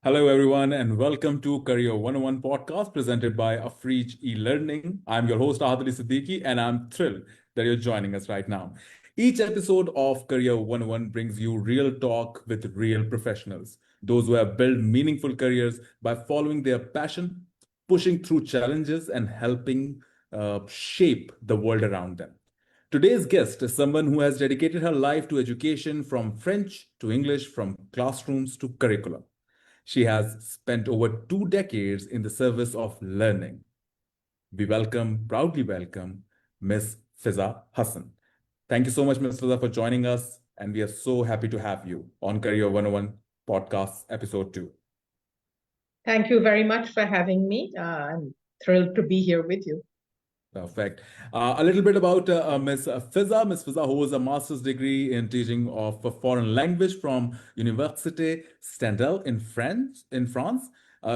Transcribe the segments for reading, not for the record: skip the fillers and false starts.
Hello, everyone, and welcome to Career 101 podcast presented by Afrij e-learning. I'm your host, Ahad Siddiqui, and I'm thrilled that you're joining us right now. Each episode of Career 101 brings you real talk with real professionals, those who have built meaningful careers by following their passion, pushing through challenges, and helping shape the world around them. Today's guest is someone who has dedicated her life to education from French to English, from classrooms to curriculum. She has spent over 2 decades in the service of learning. We proudly welcome, Miss Fizza Hasan. Thank you so much, Ms. Fizza, for joining us. And we are so happy to have you on Career 101 Podcast, Episode 2. Thank you very much for having me. I'm thrilled to be here with you. Perfect. A little bit about Ms. Fizza. Ms. Fizza holds a master's degree in teaching of a foreign language from Université Stendhal in France.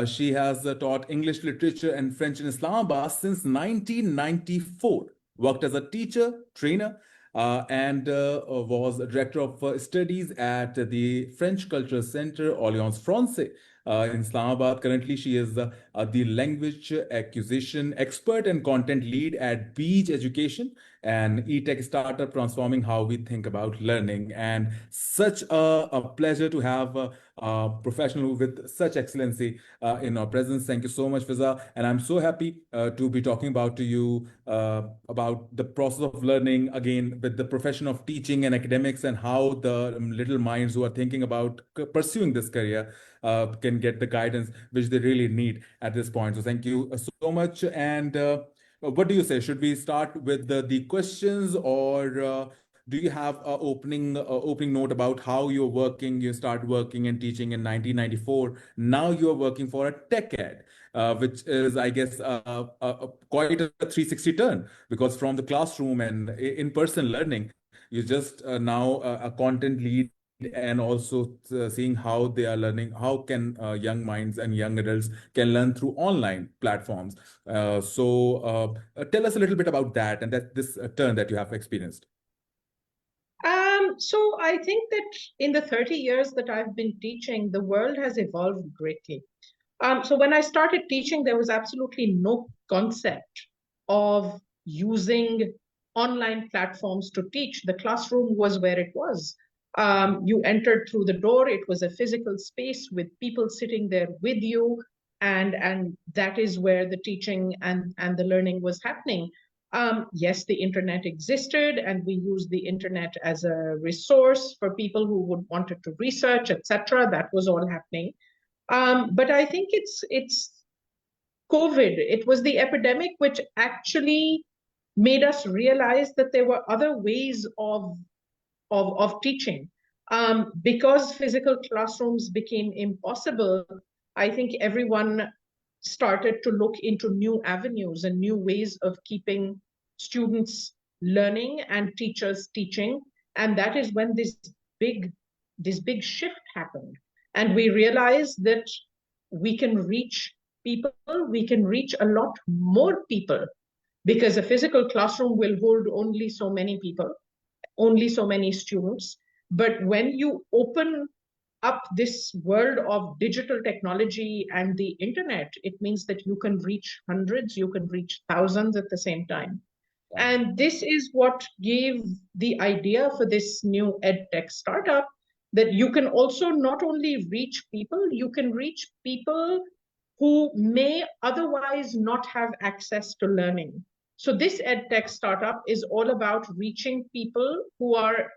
She has taught English literature and French in Islamabad since 1994. Worked as a teacher, trainer, and was a director of studies at the French Cultural Center Alliance Française in Islamabad. Currently, she is the language acquisition expert and content lead at Beach Education, an EdTech startup transforming how we think about learning. And such a pleasure to have a professional with such excellency in our presence. Thank you so much, Fizza. And I'm so happy to be talking about to you about the process of learning, again, with the profession of teaching and academics, and how the little minds who are thinking about pursuing this career can get the guidance which they really need at this point. So thank you so much. And what do you say? Should we start with the questions, or do you have an opening note about how you're working? You start working and teaching in 1994. Now you're working for a tech ed, which is, I guess, quite a 360 turn, because from the classroom and in-person learning, you just now a content lead, and also seeing how they are learning, how can young minds and young adults can learn through online platforms. Tell us a little bit about that, and that this turn that you have experienced. So I think that in the 30 years that I've been teaching, the world has evolved greatly. So when I started teaching, there was absolutely no concept of using online platforms to teach. The classroom was where it was. You entered through the door. It was a physical space with people sitting there with you, and that is where the teaching and the learning was happening. Yes, the internet existed, and we used the internet as a resource for people who would wanted to research, etc. That was all happening. But I think it's COVID. It was the epidemic which actually made us realize that there were other ways of teaching. Because physical classrooms became impossible, I think everyone started to look into new avenues and new ways of keeping students learning and teachers teaching. And that is when big this big shift happened. And we realized that we can reach people, we can reach a lot more people, because a physical classroom will hold only so many people, only so many students. But when you open up this world of digital technology and the internet, it means that you can reach hundreds, you can reach thousands at the same time. And this is what gave the idea for this new EdTech startup, that you can also not only reach people, you can reach people who may otherwise not have access to learning. So this EdTech startup is all about reaching people who are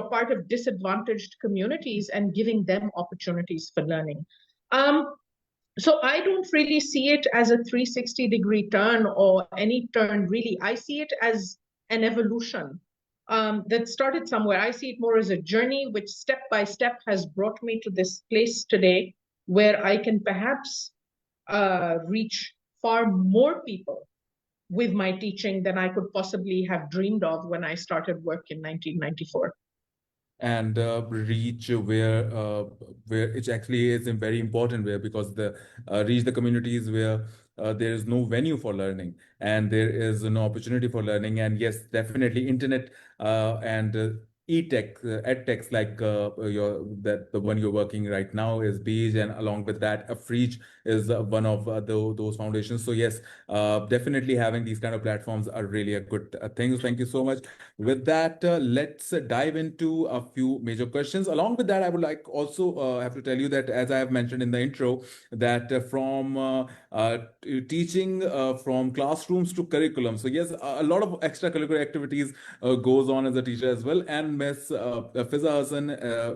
part of disadvantaged communities and giving them opportunities for learning. So I don't really see it as a 360-degree turn or any turn, really. I see it as an evolution that started somewhere. I see it more as a journey, which step by step has brought me to this place today, where I can perhaps reach far more people with my teaching than I could possibly have dreamed of when I started work in 1994. And reach where it actually is a very important way, because the reach the communities where there is no venue for learning and there is no opportunity for learning. And yes, definitely internet and EdTech, EdTechs like the one you're working right now is Beige, and along with that, Freech is one of those foundations. So yes, definitely having these kind of platforms are really a good thing. Thank you so much. With that, let's dive into a few major questions. Along with that, I would like also have to tell you that, as I have mentioned in the intro, that from teaching from classrooms to curriculum. So yes, a lot of extracurricular activities goes on as a teacher as well. And Miss Fizza Hasan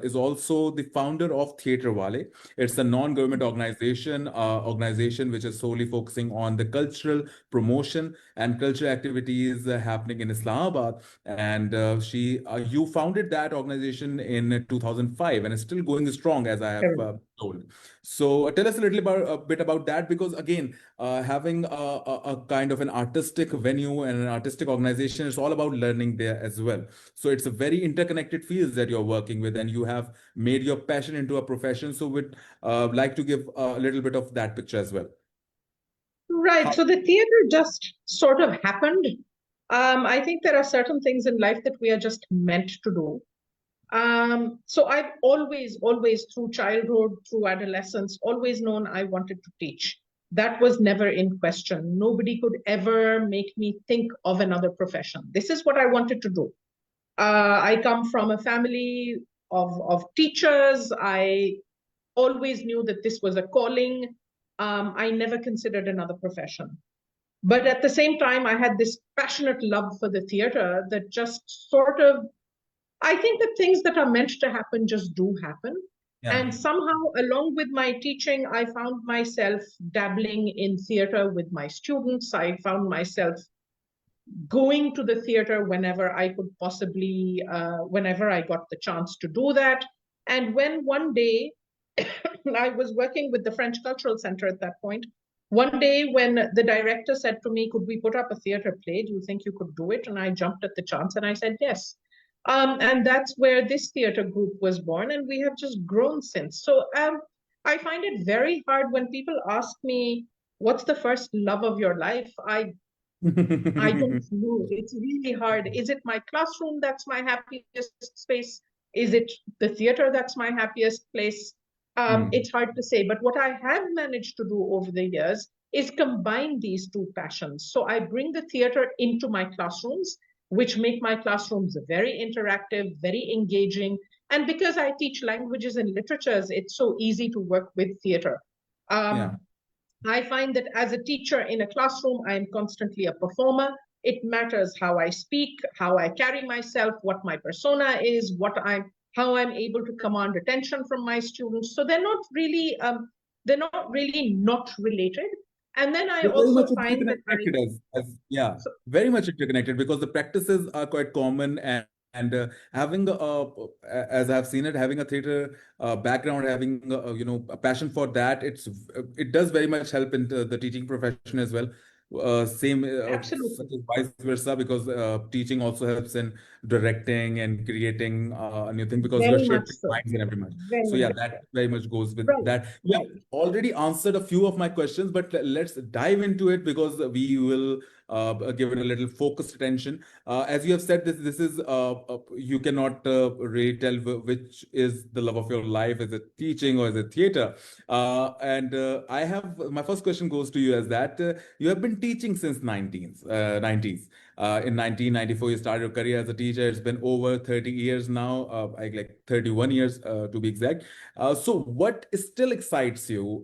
is also the founder of Theatre Wale. It's a non-government organization which is solely focusing on the cultural promotion and cultural activities happening in Islamabad. And you founded that organization in 2005, and it's still going strong, as I have Correct. told. So tell us a bit about that, because again, having a kind of an artistic venue and an artistic organization, it's all about learning there as well. So it's a very interconnected fields that you're working with, and you have made your passion into a profession. So would like to give a little bit of that picture as well. Right. How? So the theater just sort of happened. I think there are certain things in life that we are just meant to do. So I've always through childhood, through adolescence, always known I wanted to teach. That was never in question. Nobody could ever make me think of another profession. This is what I wanted to do. I come from a family of teachers. I always knew that this was a calling. I never considered another profession. But at the same time, I had this passionate love for the theater that just sort of, I think that things that are meant to happen just do happen. Yeah. And somehow, along with my teaching, I found myself dabbling in theater with my students. I found myself going to the theater whenever I could possibly, whenever I got the chance to do that. And when one day I was working with the French Cultural Center at that point, one day when the director said to me, could we put up a theater play? Do you think you could do it? And I jumped at the chance and I said yes. And that's where this theater group was born, and we have just grown since. So I find it very hard when people ask me, what's the first love of your life? I don't know. It's really hard. Is it my classroom that's my happiest space? Is it the theater that's my happiest place? Hmm. It's hard to say. But what I have managed to do over the years is combine these two passions. So I bring the theater into my classrooms, which make my classrooms very interactive, very engaging. And because I teach languages and literatures, it's so easy to work with theater. Yeah. Um, I find that as a teacher in a classroom, I am constantly a performer. It matters how I speak, how I carry myself, what my persona is, how I'm able to command attention from my students. So they're not really not related. And then I They're very also much find that interconnected as yeah, so, very much interconnected, because the practices are quite common, and having as I've seen it, having a theater background, having a passion for that, it does very much help in the teaching profession as well. Same such absolutely, as vice versa, because teaching also helps in directing and creating a new thing, because you're very much shaping so, minds and every much. So very yeah, much that so. very much goes with Right, that. You have right. already answered a few of my questions, but let's dive into it, because we will give it a little focused attention. As you have said, this is you cannot really tell which is the love of your life. Is it teaching or is it theater? And I have my first question goes to you, as that you have been teaching since 90s. In 1994, you started your career as a teacher. It's been over 30 years now, like 31 years to be exact. So what still excites you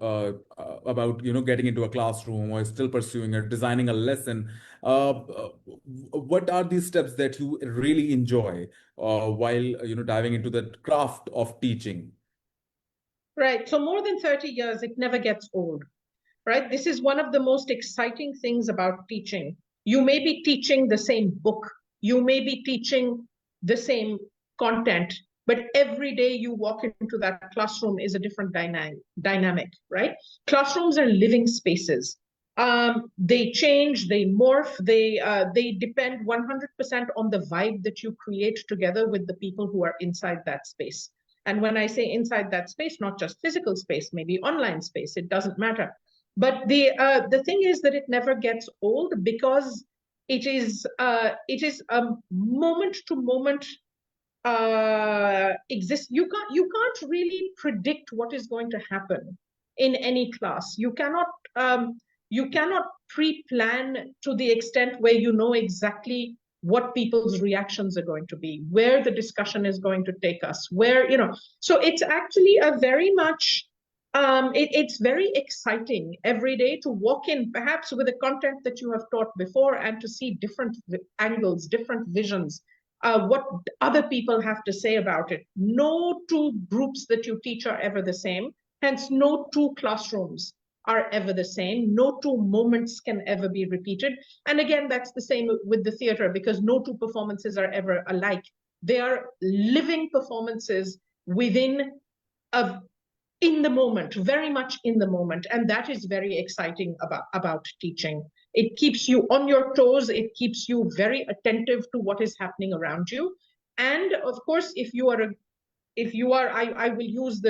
about getting into a classroom, or still pursuing or designing a lesson? What are these steps that you really enjoy while diving into the craft of teaching? Right. So more than 30 years, it never gets old, right? This is one of the most exciting things about teaching. You may be teaching the same book, you may be teaching the same content, but every day you walk into that classroom is a different dynamic, right? Classrooms are living spaces. They change, they morph, they depend 100% on the vibe that you create together with the people who are inside that space. And when I say inside that space, not just physical space, maybe online space, it doesn't matter. But the thing is that it never gets old, because it is a moment to moment exist. You can't really predict what is going to happen in any class. You cannot pre-plan to the extent where you know exactly what people's reactions are going to be, where the discussion is going to take us, so it's actually a very much it's very exciting every day to walk in, perhaps with the content that you have taught before, and to see different angles, different visions, what other people have to say about it. No two groups that you teach are ever the same. Hence, no two classrooms are ever the same. No two moments can ever be repeated. And again, that's the same with the theater, because no two performances are ever alike. They are living performances within a in the moment, very much in the moment. And that is very exciting about teaching. It keeps you on your toes. It keeps you very attentive to what is happening around you. And of course, I will use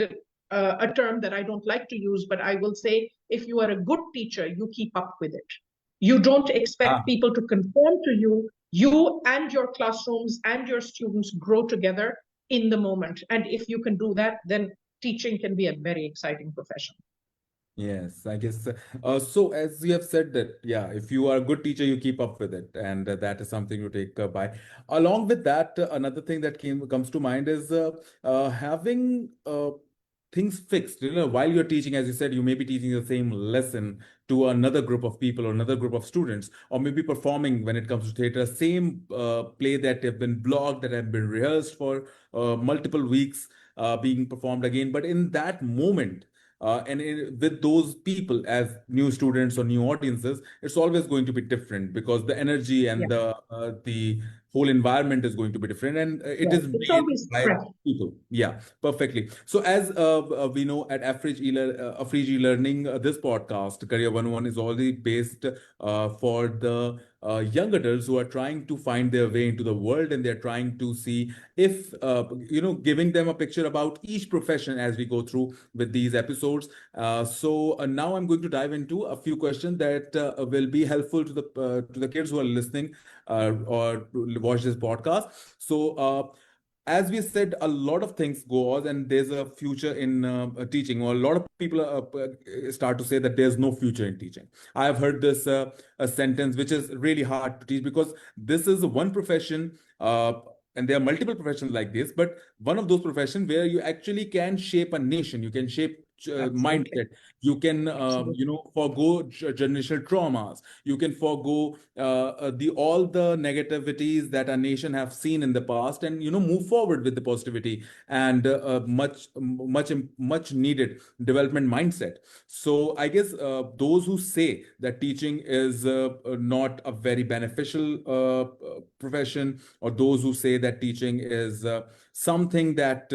a term that I don't like to use, but I will say, if you are a good teacher, you keep up with it. You don't expect Ah, people to conform to you. You and your classrooms and your students grow together in the moment. And if you can do that, then teaching can be a very exciting profession. yes, I guess. So as you have said that, yeah, if you are a good teacher, you keep up with it, and that is something to take by. Along with that, another thing that comes to mind is having things fixed. While you're teaching, as you said, you may be teaching the same lesson to another group of people or another group of students, or maybe performing when it comes to theater, same play that have been blocked, that have been rehearsed for multiple weeks, being performed again. But in that moment, with those people as new students or new audiences, it's always going to be different because the energy Yeah, and the whole environment is going to be different, and it yeah. is It's made always by fresh. people. Yeah, perfectly. So as we know at Afrige e-learning, this podcast Career 101 is already based for the young adults who are trying to find their way into the world, and they're trying to see if giving them a picture about each profession as we go through with these episodes. So now I'm going to dive into a few questions that will be helpful to the kids who are listening or watch this podcast. So as we said, a lot of things go on, and there's a future in teaching, or a lot of people start to say that there's no future in teaching. I have heard this a sentence which is really hard to teach, because this is one profession, and there are multiple professions like this, but one of those professions where you actually can shape a nation, you can shape Absolutely. mindset, you can Absolutely. forgo generational traumas, you can forgo the all the negativities that our nation have seen in the past, and move forward with the positivity and much needed development mindset. So I guess those who say that teaching is not a very beneficial profession, or those who say that teaching is something that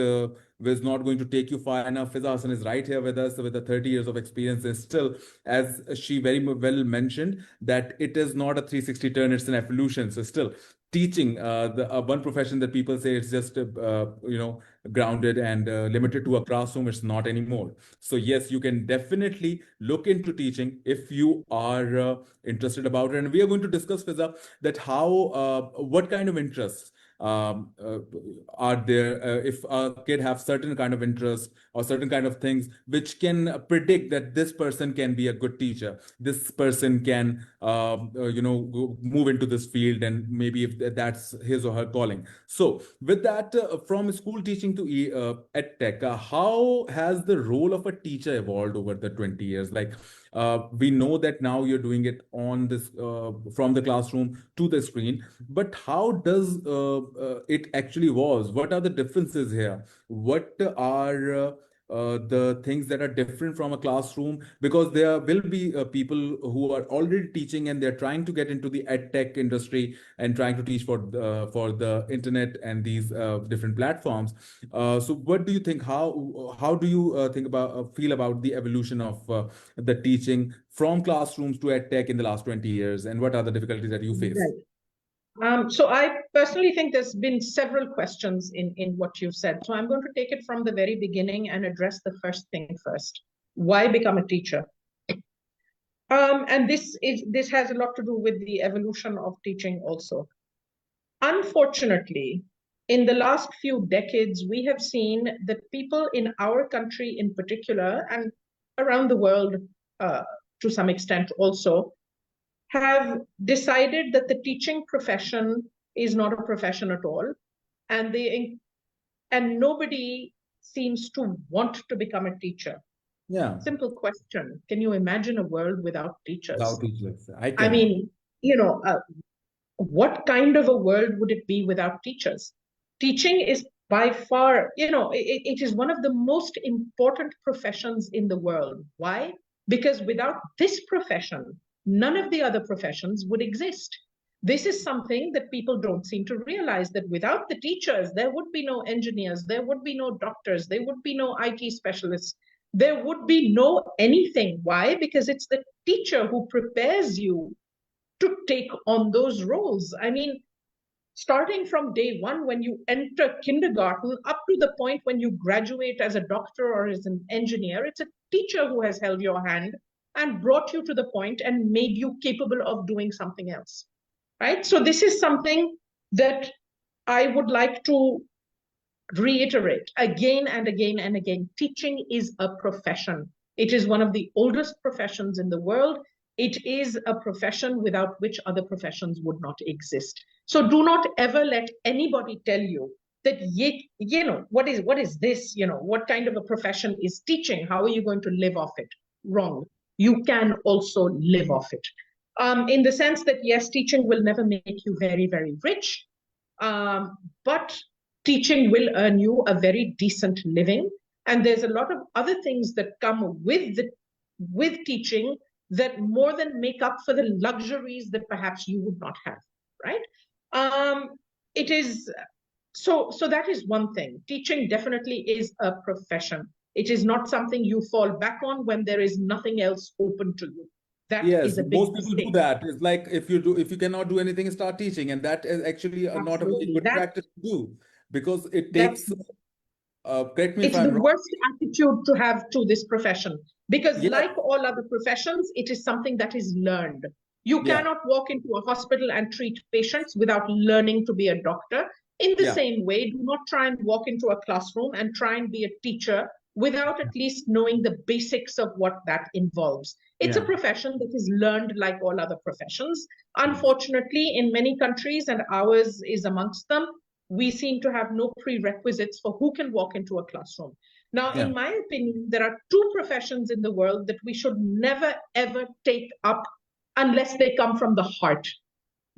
was not going to take you far enough. Fizza Hasan is right here with us with the 30 years of experience, and still, as she very well mentioned, that it is not a 360 turn, it's an evolution. So still, teaching, the one profession that people say it's just grounded and limited to a classroom, it's not anymore. So yes, you can definitely look into teaching if you are interested about it. And we are going to discuss, Fizza, that what kind of interests are there, if a kid have certain kind of interest or certain kind of things which can predict that this person can be a good teacher, this person can move into this field, and maybe if that's his or her calling. So with that, from school teaching to EdTech, how has the role of a teacher evolved over the 20 years? Like, we know that now you're doing it on this from the classroom to the screen, but how does it actually was? What are the differences here? What are the things that are different from a classroom? Because there will be people who are already teaching, and they're trying to get into the ed tech industry and trying to teach for the internet and these different platforms. So what do you think? How do you think about feel about the evolution of the teaching from classrooms to ed tech in the last 20 years, and what are the difficulties that you face? Right. So I personally think there's been several questions in what you've said. So I'm going to take it from the very beginning and address the first thing first. Why become a teacher? And this has a lot to do with the evolution of teaching also. Unfortunately, in the last few decades, we have seen that people in our country in particular, and around the world uh, to some extent also, have decided that the teaching profession is not a profession at all, and nobody seems to want to become a teacher. Yeah. Simple question: can you imagine a world without teachers? Without teachers, I I cannot. mean, you know, what kind of a world would it be without teachers? Teaching is by far, it is one of the most important professions in the world. Why? Because without this profession, none of the other professions would exist. This is something that people don't seem to realize, that without the teachers, there would be no engineers, there would be no doctors, there would be no IT specialists, there would be no anything. Why? Because it's the teacher who prepares you to take on those roles. I mean, starting from day one, when you enter kindergarten, up to the point when you graduate as a doctor or as an engineer, it's a teacher who has held your hand and brought you to the point and made you capable of doing something else. Right? So, this is something that I would like to reiterate again and again and again. Teaching is a profession. It is one of the oldest professions in the world. It is a profession without which other professions would not exist. So do not ever let anybody tell you that, what is this? What kind of a profession is teaching? How are you going to live off it? Wrong. You can also live off it. In the sense that, yes, teaching will never make you very, very rich, but teaching will earn you a very decent living. And there's a lot of other things that come with teaching that more than make up for the luxuries that perhaps you would not have, right? It is so that is one thing. Teaching definitely is a profession. It is not something you fall back on when there is nothing else open to you. That Yes, is a big most people do mistake. that. It's like if you cannot do anything, start teaching, and that is actually not a very Absolutely. good practice to do because it That's takes. Correct me if it's I'm the wrong. worst attitude to have to this profession, because Yeah, like all other professions, it is something that is learned. You yeah, cannot walk into a hospital and treat patients without learning to be a doctor. In the yeah, same way, do not try and walk into a classroom and try and be a teacher without at least knowing the basics of what that involves. It's a yeah. profession that is learned like all other professions. Yes. Unfortunately, in many countries, and ours is amongst them, we seem to have no prerequisites for who can walk into a classroom. Now, Yeah. in my opinion, there are two professions in the world that we should never, ever take up unless they come from the heart,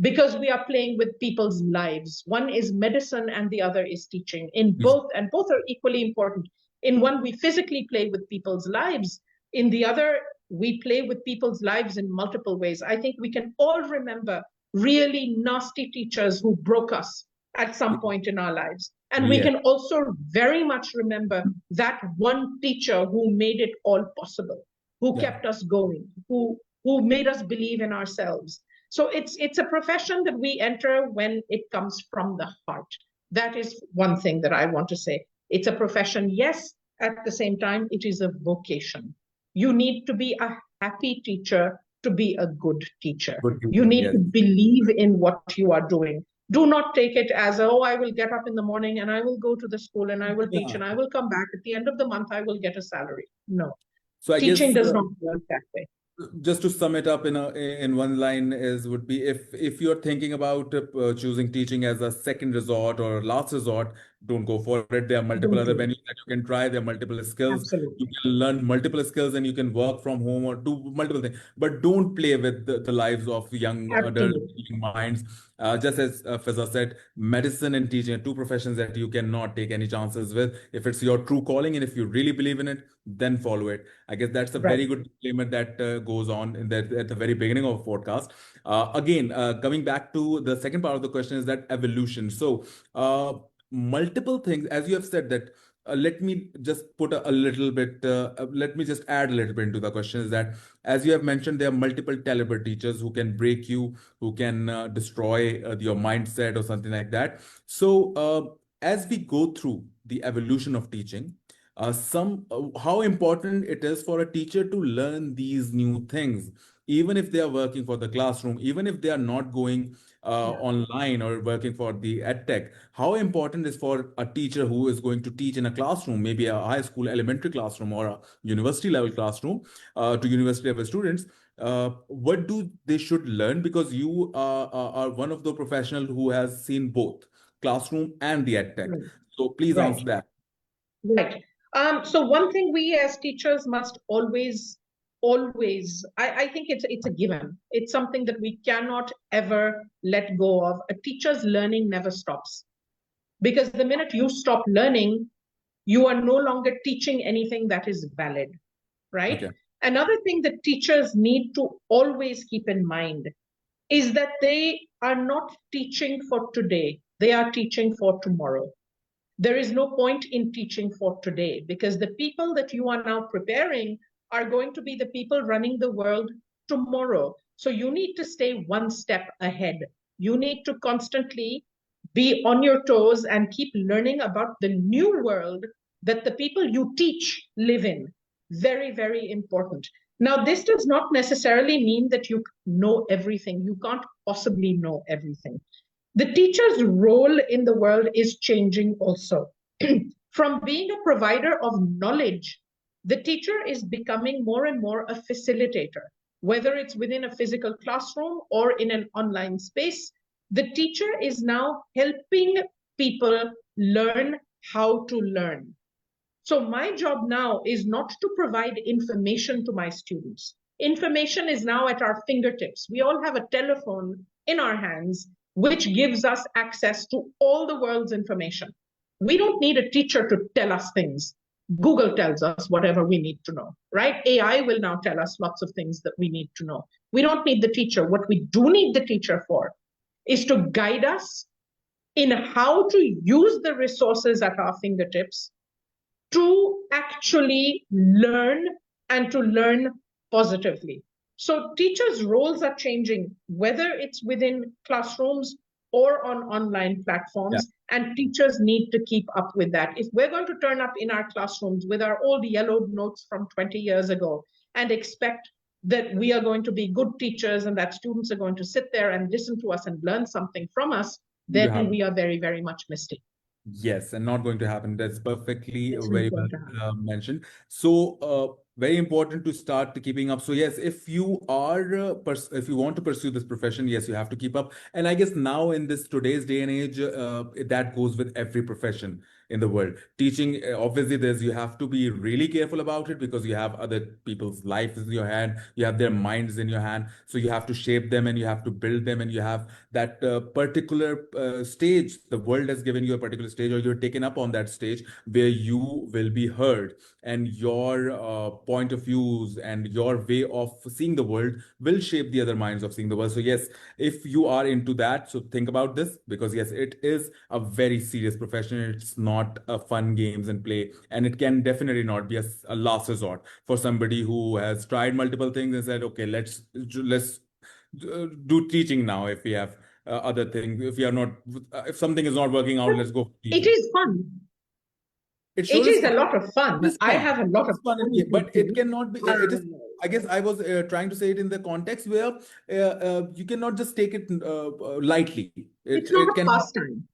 because we are playing with people's lives. One is medicine and the other is teaching. In Yes. both, and both are equally important. In one, we physically play with people's lives. In the other, we play with people's lives in multiple ways. I think we can all remember really nasty teachers who broke us at some point in our lives. And we Yes. can also very much remember that one teacher who made it all possible, who Yeah. kept us going, who made us believe in ourselves. So it's a profession that we enter when it comes from the heart. That is one thing that I want to say. It's a profession, yes. At the same time, it is a vocation. You need to be a happy teacher to be a good teacher. Good You teacher. need Yes. to believe in what you are doing. Do not take it as, oh, I will get up in the morning and I will go to the school and I will teach Yeah. and I will come back. At the end of the month, I will get a salary. No, So I teaching guess does not work that way. just to sum it up in one line is would be if you're thinking about choosing teaching as a second resort or last resort, don't go for it. There are multiple Don't other do it. venues that you can try. There are multiple skills. You Absolutely. can learn multiple skills and you can work from home or do multiple things. But don't play with the lives of young adult Absolutely. young minds. Just as Fizza said, medicine and teaching are two professions that you cannot take any chances with. If it's your true calling and if you really believe in it, then follow it. I guess that's a Right. very good disclaimer that goes on in that at the very beginning of podcast. Again, coming back to the second part of the question is that evolution. So, multiple things, as you have said that. Let me just put a little bit. Let me just add a little bit into the question. Is that as you have mentioned, there are multiple caliber teachers who can break you, who can destroy your mindset or something like that. So, as we go through the evolution of teaching, some how important it is for a teacher to learn these new things, even if they are working for the classroom, even if they are not going Yeah. online or working for the EdTech, how important is for a teacher who is going to teach in a classroom, maybe a high school, elementary classroom, or a university level classroom to university level students? What do they should learn? Because you are one of the professional who has seen both classroom and the EdTech. Right. So please Right. answer that. Right. So one thing we as teachers must always, I think it's a given. It's something that we cannot ever let go of. A teacher's learning never stops. Because the minute you stop learning, you are no longer teaching anything that is valid, right? Okay. Another thing that teachers need to always keep in mind is that they are not teaching for today, they are teaching for tomorrow. There is no point in teaching for today because the people that you are now preparing are going to be the people running the world tomorrow. So you need to stay one step ahead. You need to constantly be on your toes and keep learning about the new world that the people you teach live in. Very, very important. Now, this does not necessarily mean that you know everything. You can't possibly know everything. The teacher's role in the world is changing also. From being a provider of knowledge, the teacher is becoming more and more a facilitator, whether it's within a physical classroom or in an online space. The teacher is now helping people learn how to learn. So my job now is not to provide information to my students. Information is now at our fingertips. We all have a telephone in our hands, which gives us access to all the world's information. We don't need a teacher to tell us things. Google tells us whatever we need to know, right? AI will now tell us lots of things that we need to know. We don't need the teacher. What we do need the teacher for is to guide us in how to use the resources at our fingertips to actually learn and to learn positively. So teachers' roles are changing, whether it's within classrooms or on online Yeah. platforms, and teachers need to keep up with that. If we're going to turn up in our classrooms with our old yellowed notes from 20 years ago and expect that we are going to be good teachers and that students are going to sit there and listen to us and learn something from us, You then have. we are very, very much mistaken. Yes, and not going to happen. That's perfectly It's not very well going to happen. mentioned. So, very important to start keeping up. So, yes, if you are if you want to pursue this profession, yes, you have to keep up. And I guess now in this today's day and age, that goes with every profession in the world. Teaching, obviously, there's you have to be really careful about it because you have other people's lives in your hand, you have their minds in your hand. So you have to shape them and you have to build them, and you have that particular stage. The world has given you a particular stage, or you're taken up on that stage where you will be heard, and your point of views and your way of seeing the world will shape the other minds of seeing the world. So yes, if you are into that, so think about this, because yes, it is a very serious profession. It's not a fun games and play, and it can definitely not be a last resort for somebody who has tried multiple things and said, okay, let's do teaching now. If we have other things, if we are not, if something is not working out, let's go for It teaching. is fun. It It sure is is a fun. lot of It fun. is I fun. have a lot of It's fun, fun but it teaching. cannot be. It is. Um, I guess I was trying to say it in the context where you cannot just take it lightly. it's It not a can. pastime.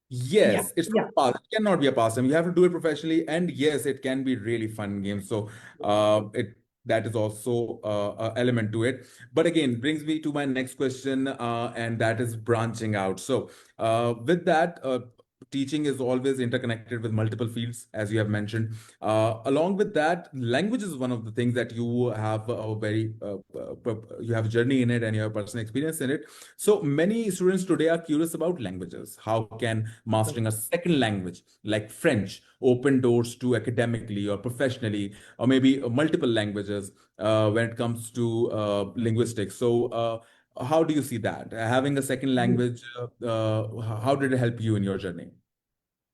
Yeah, Yes, it's yeah. not a pass. It cannot be a pastime. You have to do it professionally, and yes, it can be really fun games. So, it that is also a element to it. But again, brings me to my next question, and that is branching out. So, with that, teaching is always interconnected with multiple fields, as you have mentioned. Along with that, language is one of the things that you have a very you have a journey in it, and you have personal experience in it. So many students today are curious about languages. How can mastering a second language like French open doors to academically or professionally, or maybe multiple languages when it comes to linguistics? So, how do you see that? Having a second language, how did it help you in your journey?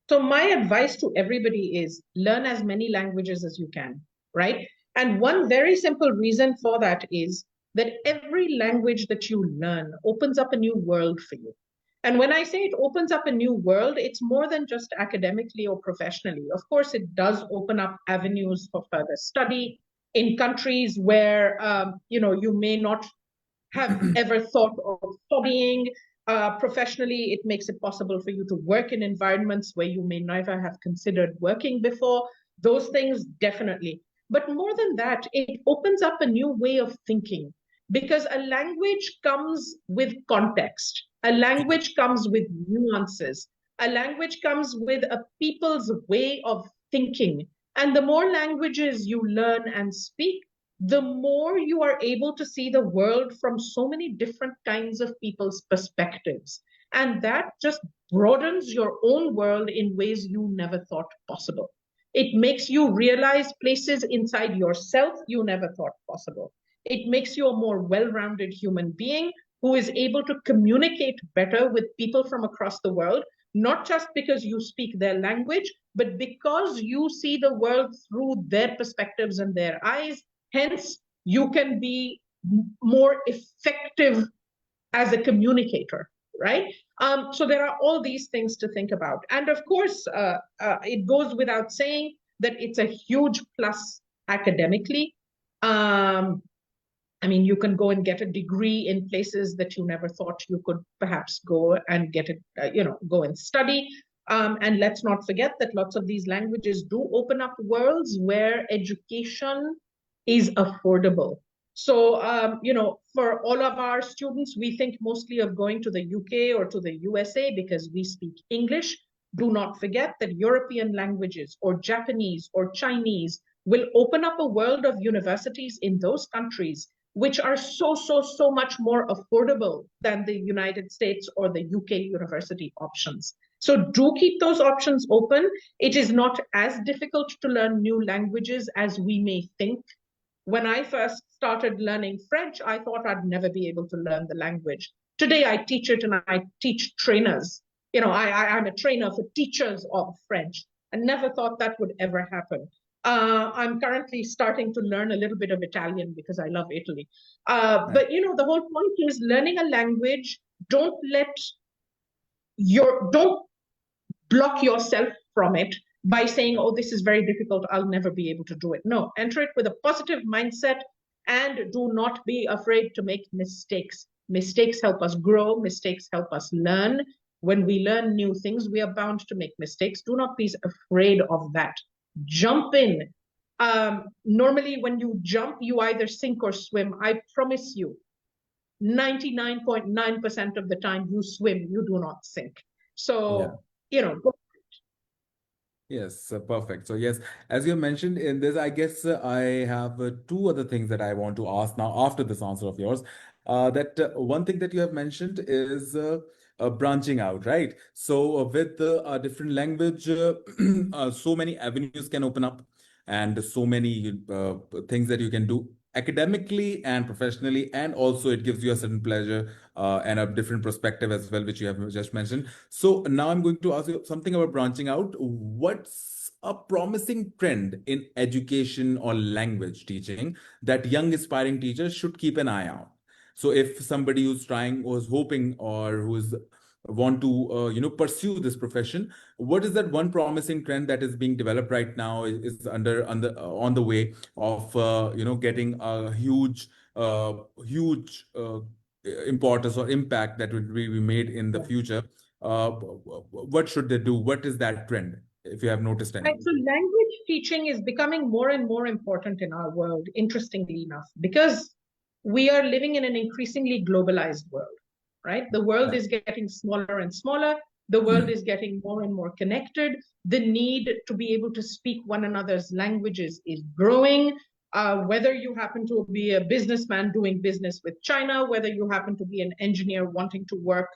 So my advice to everybody is learn as many languages as you can, right? And one very simple reason for that is that every language that you learn opens up a new world for you. And when I say it opens up a new world, it's more than just academically or professionally. Of course, it does open up avenues for further study. in countries where you may not have ever thought of studying. Professionally, it makes it possible for you to work in environments where you may never have considered working before. Those things, definitely. But more than that, it opens up a new way of thinking, because a language comes with context, a language comes with nuances, a language comes with a people's way of thinking. And the more languages you learn and speak, the more you are able to see the world from so many different kinds of people's perspectives. And that just broadens your own world in ways you never thought possible. It makes you realize places inside yourself you never thought possible. It makes you a more well-rounded human being who is able to communicate better with people from across the world, not just because you speak their language, but because you see the world through their perspectives and their eyes. Hence, you can be more effective as a communicator, right? So there are all these things to think about. And of course, it goes without saying that it's a huge plus academically. I mean, you can go and get a degree in places that you never thought you could perhaps go and get it, go and study. And let's not forget that lots of these languages do open up worlds where education is affordable. So, for all of our students, we think mostly of going to the UK or to the USA because we speak English. Do not forget that European languages or Japanese or Chinese will open up a world of universities in those countries which are so much more affordable than the United States or the UK university options. So do keep those options open. It is not as difficult to learn new languages as we may think. When I first started learning French, I thought I'd never be able to learn the language. Today, I teach it and I teach trainers. I'm a trainer for teachers of French. I never thought that would ever happen. I'm currently starting to learn a little bit of Italian because I love Italy. Right. But the whole point is learning a language. Don't block yourself from it by saying, oh, this is very difficult, I'll never be able to do it. No, enter it with a positive mindset and do not be afraid to make mistakes. Mistakes help us grow. Mistakes help us learn. When we learn new things, we are bound to make mistakes. Do not be afraid of that. Jump in. Normally, when you jump, you either sink or swim. I promise you, 99.9% of the time you swim, you do not sink. Yeah. So, Yes, perfect. So yes, as you mentioned in this, I guess I have two other things that I want to ask now after this answer of yours. That one thing that you have mentioned is branching out, right? So with a different language, so many avenues can open up, and so many things that you can do academically and professionally, and also it gives you a certain pleasure and a different perspective as well, which you have just mentioned. So now I'm going to ask you something about branching out. What's a promising trend in education or language teaching that young aspiring teachers should keep an eye on? So if somebody who's trying, was hoping, or who's want to pursue this profession, what is that one promising trend that is being developed right now, is on the way of getting a huge importance or impact that would be made in the future? What should they do? What is that trend, if you have noticed any? right. So language teaching is becoming more and more important in our world, interestingly enough, because we are living in an increasingly globalized world, right? The world Right. is getting smaller and smaller. The world is getting more and more connected. The need to be able to speak one another's languages is growing. Whether you happen to be a businessman doing business with China, whether you happen to be an engineer wanting to work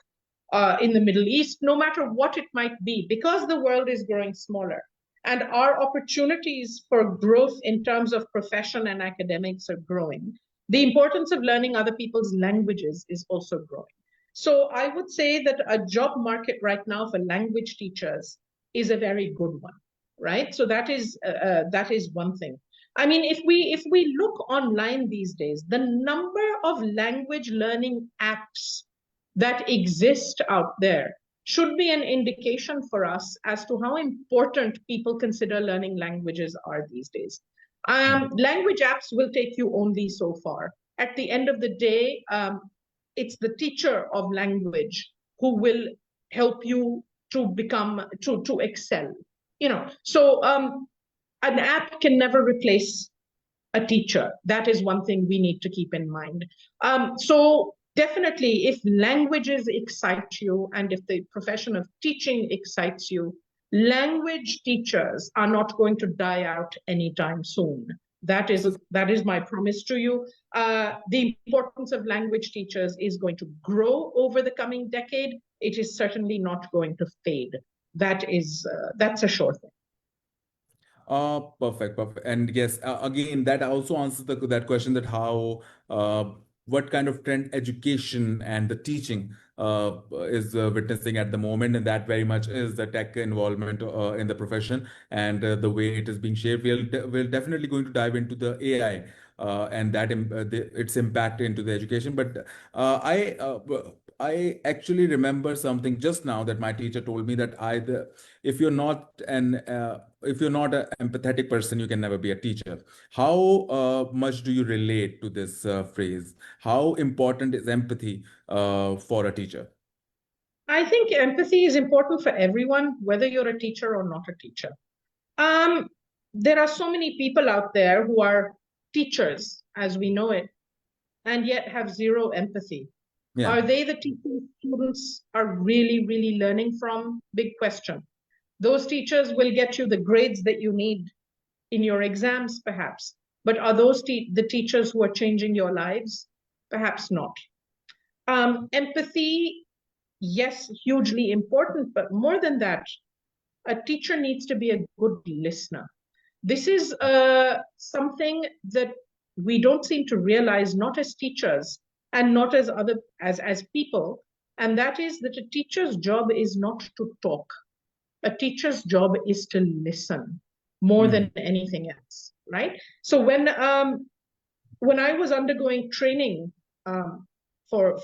in the Middle East, no matter what it might be, because the world is growing smaller and our opportunities for growth in terms of profession and academics are growing, the importance of learning other people's languages is also growing. So I would say that a job market right now for language teachers is a very good one, right? So that is one thing. I mean, if we look online these days, the number of language learning apps that exist out there should be an indication for us as to how important people consider learning languages are these days. Language apps will take you only so far. At the end of the day, it's the teacher of language who will help you to become to excel. So an app can never replace a teacher. That is one thing we need to keep in mind. So definitely, if languages excite you and if the profession of teaching excites you, language teachers are not going to die out anytime soon. That So is my promise to you. The importance of language teachers is going to grow over the coming decade. It is certainly not going to fade. That's a sure thing. Perfect, perfect. And yes, again, that also answers that question that what kind of trend education and the teaching is witnessing at the moment, and that very much is the tech involvement in the profession and the way it is being shaped. We're definitely going to dive into the AI and its impact into the education. But I actually remember something just now that my teacher told me that either if you're not an empathetic person, you can never be a teacher. How much do you relate to this phrase? How important is empathy for a teacher? I think empathy is important for everyone, whether you're a teacher or not a teacher. Um, there are so many people out there who are teachers, as we know it, and yet have zero empathy. Yeah. Are they the teachers students are really, really learning from? Big question. Those teachers will get you the grades that you need in your exams, perhaps. But are those the teachers who are changing your lives? Perhaps not. Empathy, yes, hugely important, but more than that, a teacher needs to be a good listener. This is something that we don't seem to realize, not as teachers and not as people, and that is that a teacher's job is not to talk. A teacher's job is to listen more Hmm. than anything else, right? So when I was undergoing training um, for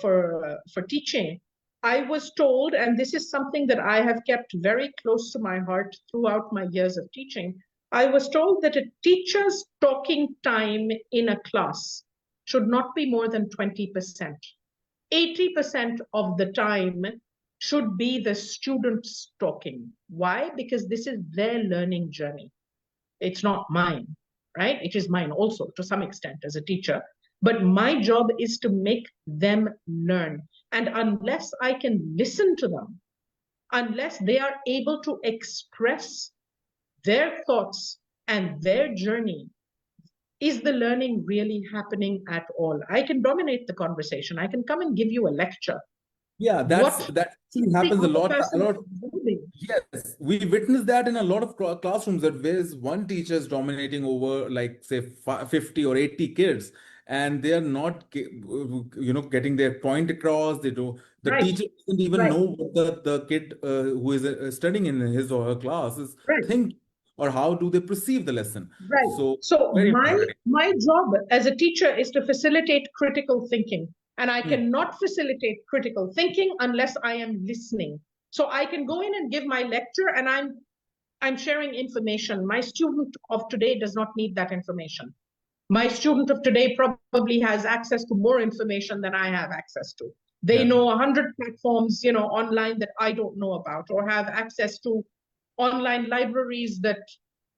teaching, I was told, and this is something that I have kept very close to my heart throughout my years of teaching. I was told that a teacher's talking time in a class should not be more than 20%. 80% of the time should be the students talking. Why? Because this is their learning journey. It's not mine, right? It is mine also to some extent as a teacher. But my job is to make them learn. And unless I can listen to them, unless they are able to express their thoughts and their journey, is the learning really happening at all? I can dominate the conversation. I can come and give you a lecture. Yeah, What that is actually the happens a other lot. A person lot. doing? Yes, we witness that in a lot of classrooms that where's one teacher is dominating over like say 50 or 80 kids, and they are not getting their point across. They do the Right, teacher doesn't even right, know what the kid who is studying in his or her class is right. think, or how do they perceive the lesson. Right. So So very my important. my job as a teacher is to facilitate critical thinking. And I Hmm. cannot facilitate critical thinking unless I am listening. So I can go in and give my lecture and I'm sharing information. My student of today does not need that information. My student of today probably has access to more information than I have access to. They Yeah. know 100 platforms, online that I don't know about, or have access to online libraries that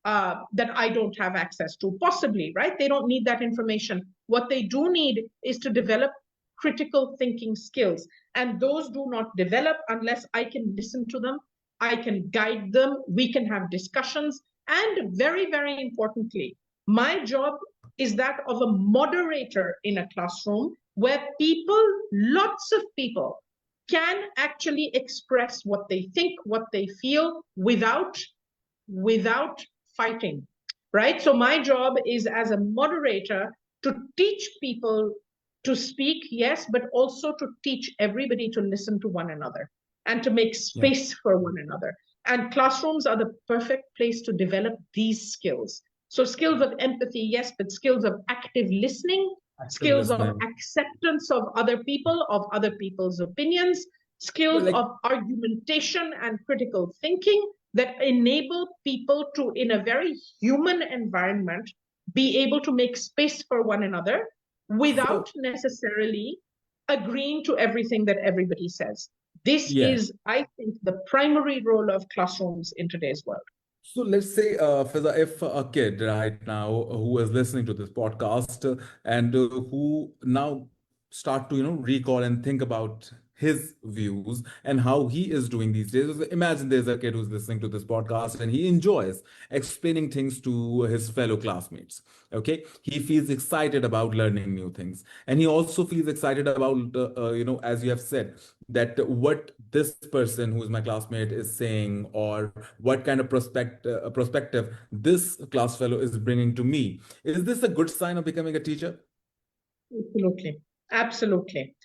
I don't have access to, possibly, right? They don't need that information. What they do need is to develop critical thinking skills. And those do not develop unless I can listen to them, I can guide them, we can have discussions. And very, very importantly, my job is that of a moderator in a classroom where people, lots of people, can actually express what they think, what they feel without fighting, right? So my job is as a moderator to teach people to speak, yes, but also to teach everybody to listen to one another and to make Yeah. space for one another. And classrooms are the perfect place to develop these skills. So skills of empathy, yes, but skills of active listening, Active skills of listening. acceptance of other people's opinions, Yeah, skills like of argumentation and critical thinking that enable people to, in a very human environment, be able to make space for one another without So, necessarily agreeing to everything that everybody says. This yeah. is, I think, the primary role of classrooms in today's world. So let's say, Fiza, if a kid right now who is listening to this podcast and who now start to, recall and think about his views and how he is doing these days. Imagine there's a kid who's listening to this podcast and he enjoys explaining things to his fellow classmates. Okay, he feels excited about learning new things, and he also feels excited about, as you have said, that what this person who is my classmate is saying, or what kind of perspective this class fellow is bringing to me. Is this a good sign of becoming a teacher? Absolutely. Absolutely.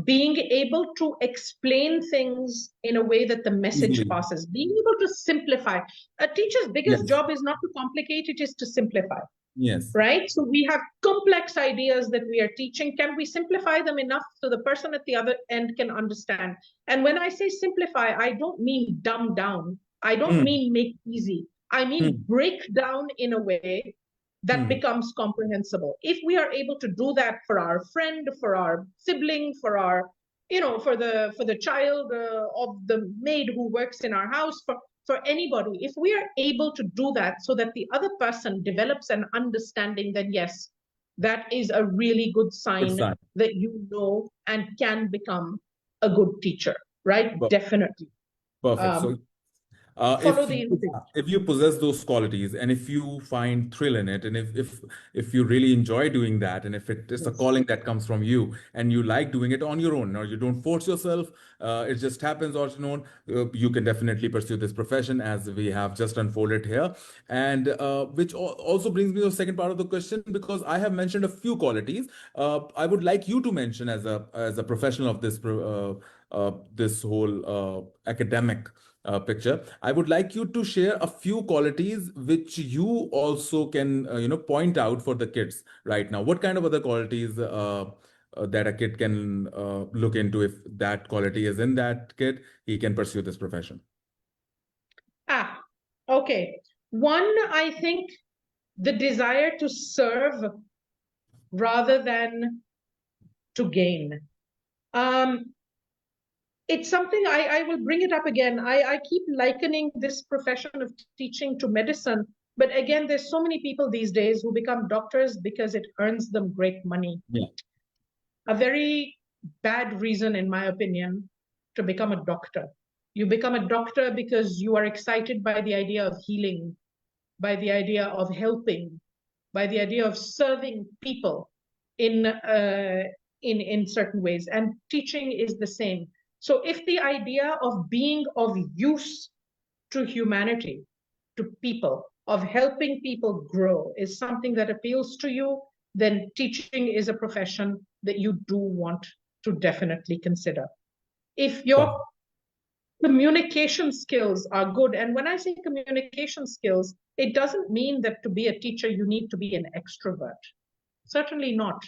Being able to explain things in a way that the message Easily. passes, being able to simplify. A teacher's biggest Yes. job is not to complicate, it is to simplify, Yes. right? So we have complex ideas that we are teaching. Can we simplify them enough so the person at the other end can understand? And when I say simplify, I don't mean dumb down. I don't Hmm. mean make easy. I mean Hmm. break down in a way that Hmm. becomes comprehensible. If we are able to do that for our friend, for our sibling, for our, for the child of the maid who works in our house, for anybody, if we are able to do that so that the other person develops an understanding, then yes, that is a really good Good sign sign. that you know and can become a good teacher, right? Per- Definitely. Perfect. So Um, Follow if the you, instructions. if you possess those qualities, and if you find thrill in it, and if you really enjoy doing that, and if it is a Yes. calling that comes from you and you like doing it on your own, or you don't force yourself, it just happens on your own, you can definitely pursue this profession as we have just unfolded here. And which also brings me to the second part of the question, because I have mentioned a few qualities. I would like you to mention as a professional of this whole academic picture. I would like you to share a few qualities which you also can, point out for the kids right now. What kind of other qualities that a kid can look into? If that quality is in that kid, he can pursue this profession. Ah, okay. One, I think the desire to serve rather than to gain. Um, it's something I will bring it up again. I keep likening this profession of teaching to medicine, but again, there's so many people these days who become doctors because it earns them great money. Yeah. A very bad reason, in my opinion, to become a doctor. You become a doctor because you are excited by the idea of healing, by the idea of helping, by the idea of serving people in in certain ways. And teaching is the same. So if the idea of being of use to humanity, to people, of helping people grow is something that appeals to you, then teaching is a profession that you do want to definitely consider. If your Perfect. communication skills are good, and when I say communication skills, it doesn't mean that to be a teacher you need to be an extrovert. Certainly not.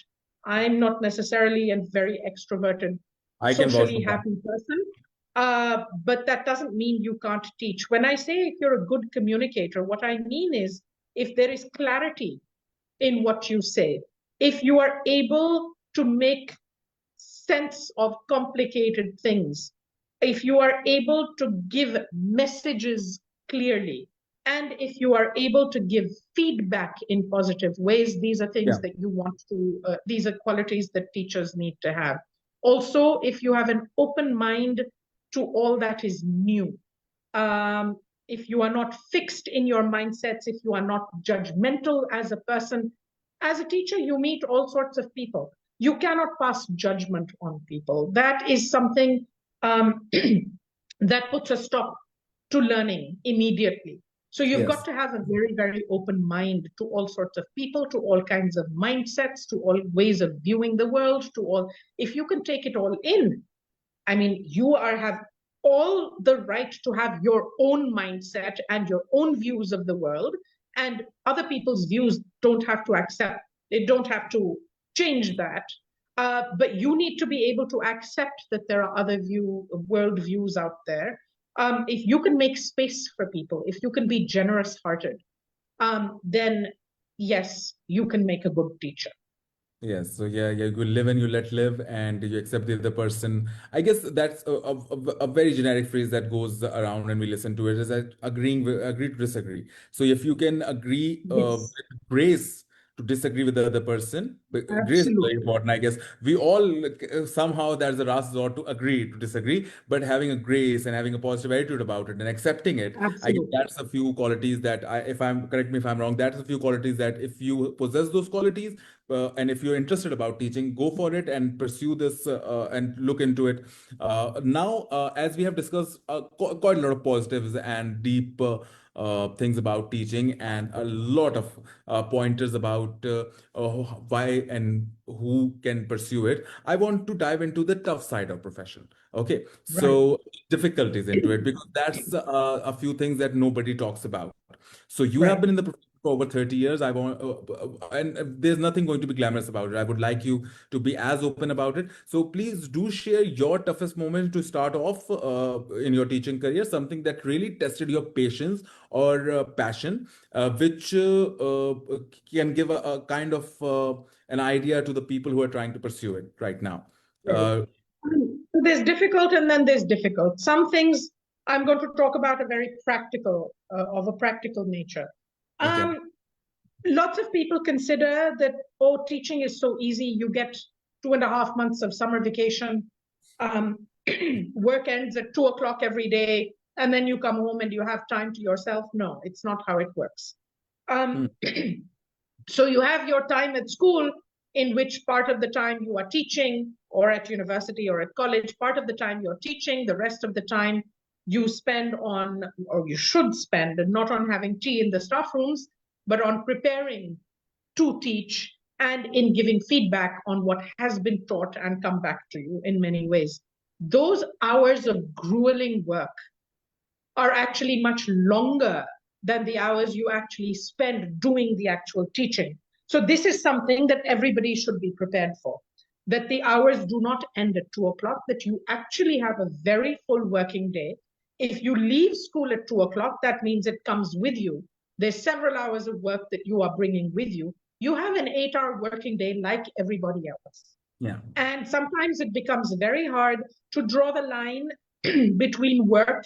I'm not necessarily a very extroverted, I can vouch socially for that. happy person. But that doesn't mean you can't teach. When I say if you're a good communicator, what I mean is if there is clarity in what you say, if you are able to make sense of complicated things, if you are able to give messages clearly, and if you are able to give feedback in positive ways, these are things Yeah. that you want to, these are qualities that teachers need to have. Also, if you have an open mind to all that is new, if you are not fixed in your mindsets, if you are not judgmental as a person, as a teacher, you meet all sorts of people. You cannot pass judgment on people. That is something that puts a stop to learning immediately. So you've got Yes. to have a very, very open mind to all sorts of people, to all kinds of mindsets, to all ways of viewing the world, to all, if you can take it all in, I mean, you are have all the right to have your own mindset and your own views of the world, and other people's views don't have to accept, they don't have to change that. But you need to be able to accept that there are other world views out there. If you can make space for people, if you can be generous hearted, then Yes. you can make a good teacher. Yes, so yeah, you live and you let live, and you accept the other person. I guess that's a very generic phrase that goes around, and we listen to it, is that agree to disagree. So if you can agree Yes, with grace to disagree with the other person, but grace is very absolutely. important. I guess we all somehow there's a last resort to agree to disagree, but having a grace and having a positive attitude about it and accepting it, I guess Absolutely. that's a few qualities that if I'm correct me if I'm wrong, that's a few qualities that if you possess those qualities, and if you're interested about teaching, go for it and pursue this and look into it. Now, as we have discussed quite a lot of positives and deep things about teaching, and a lot of pointers about why and who can pursue it, I want to dive into the tough side of profession. Okay, Right. so difficulties into it, because that's a few things that nobody talks about. So you have Right. been in the profession for over 30 years. I want, and there's nothing going to be glamorous about it. I would like you to be as open about it. So please do share your toughest moment to start off in your teaching career, something that really tested your patience or passion, which can give a kind of an idea to the people who are trying to pursue it right now. Right. Uh, There's difficult and then there's difficult. Some things I'm going to talk about are very practical, of a practical nature. okay. Um, Lots of people consider that, oh, teaching is so easy. You get 2.5 months of summer vacation. Um, Work ends at 2 o'clock every day, and then you come home and you have time to yourself. No, it's not how it works. Hmm. Um, so you have your time at school, in which part of the time you are teaching, or at university or at college, part of the time you're teaching, the rest of the time you spend on, or you should spend, not on having tea in the staff rooms, but on preparing to teach and in giving feedback on what has been taught and come back to you in many ways. Those hours of grueling work are actually much longer than the hours you actually spend doing the actual teaching. So this is something that everybody should be prepared for, that the hours do not end at 2 o'clock, that you actually have a very full working day. If you leave school at 2 o'clock, that means it comes with you. There's several hours of work that you are bringing with you. You have an 8-hour working day like everybody else. Yeah. And sometimes it becomes very hard to draw the line between work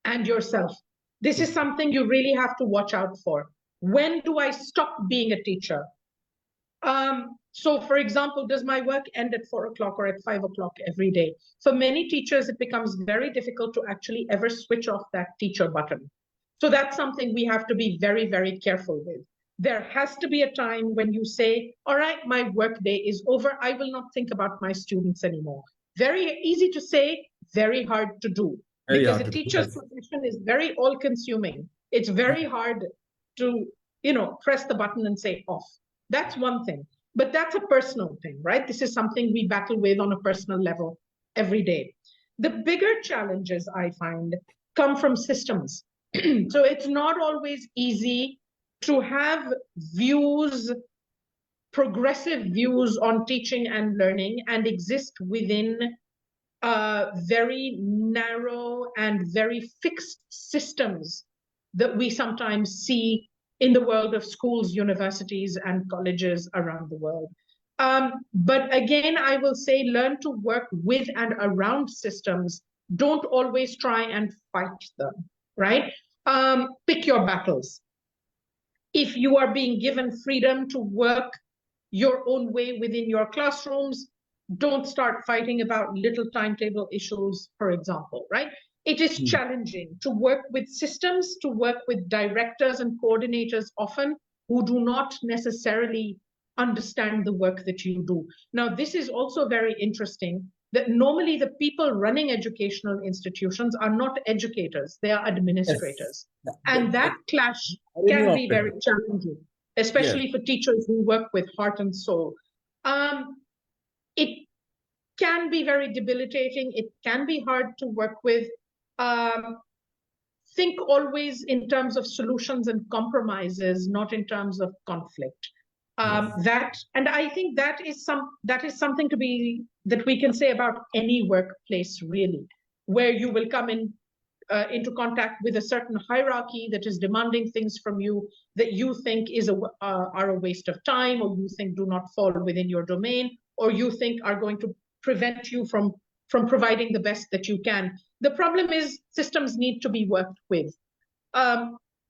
and yourself. This is something you really have to watch out for. When do I stop being a teacher? So, for example, does my work end at 4 o'clock or at 5 o'clock every day? For many teachers, it becomes very difficult to actually ever switch off that teacher button. So that's something we have to be very, very careful with. There has to be a time when you say, all right, my work day is over. I will not think about my students anymore. Very easy to say, very hard to do, Very because hard a to do. teacher's Yes. profession is very all consuming. It's very hard to, press the button and say off. That's one thing. But that's a personal thing, right? This is something we battle with on a personal level every day. The bigger challenges I find come from systems. So it's not always easy to have views, progressive views on teaching and learning, and exist within very narrow and very fixed systems that we sometimes see in the world of schools, universities, and colleges around the world. But again, I will say learn to work with and around systems. Don't always try and fight them, right? Pick your battles. If you are being given freedom to work your own way within your classrooms, don't start fighting about little timetable issues, for example, right? It is Hmm. challenging to work with systems, to work with directors and coordinators often who do not necessarily understand the work that you do. Now, this is also very interesting, that normally the people running educational institutions are not educators, they are Yes. administrators. And that clash Irony can of be very it. challenging, Yes. especially for teachers who work with heart and soul. Um, it can be very debilitating. It can be hard to work with. Um, think always in terms of solutions and compromises, not in terms of conflict. Yes. And I think that is something that we can say about any workplace, really, where you will come in into contact with a certain hierarchy that is demanding things from you that you think are a waste of time, or you think do not fall within your domain, or you think are going to prevent you from providing the best that you can. The problem is systems need to be worked with.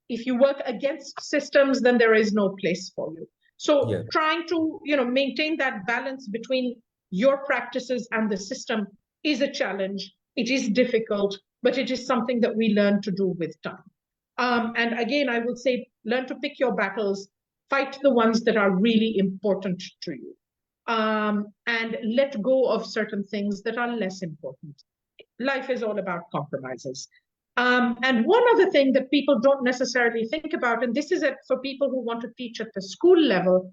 If you work against systems, then there is no place for you. So trying to maintain that balance between your practices and the system is a challenge. It is difficult, but it is something that we learn to do with time. And again, I would say, learn to pick your battles, fight the ones that are really important to you, and let go of certain things that are less important. Life is all about compromises. And one other thing that people don't necessarily think about, and this is it for people who want to teach at the school level,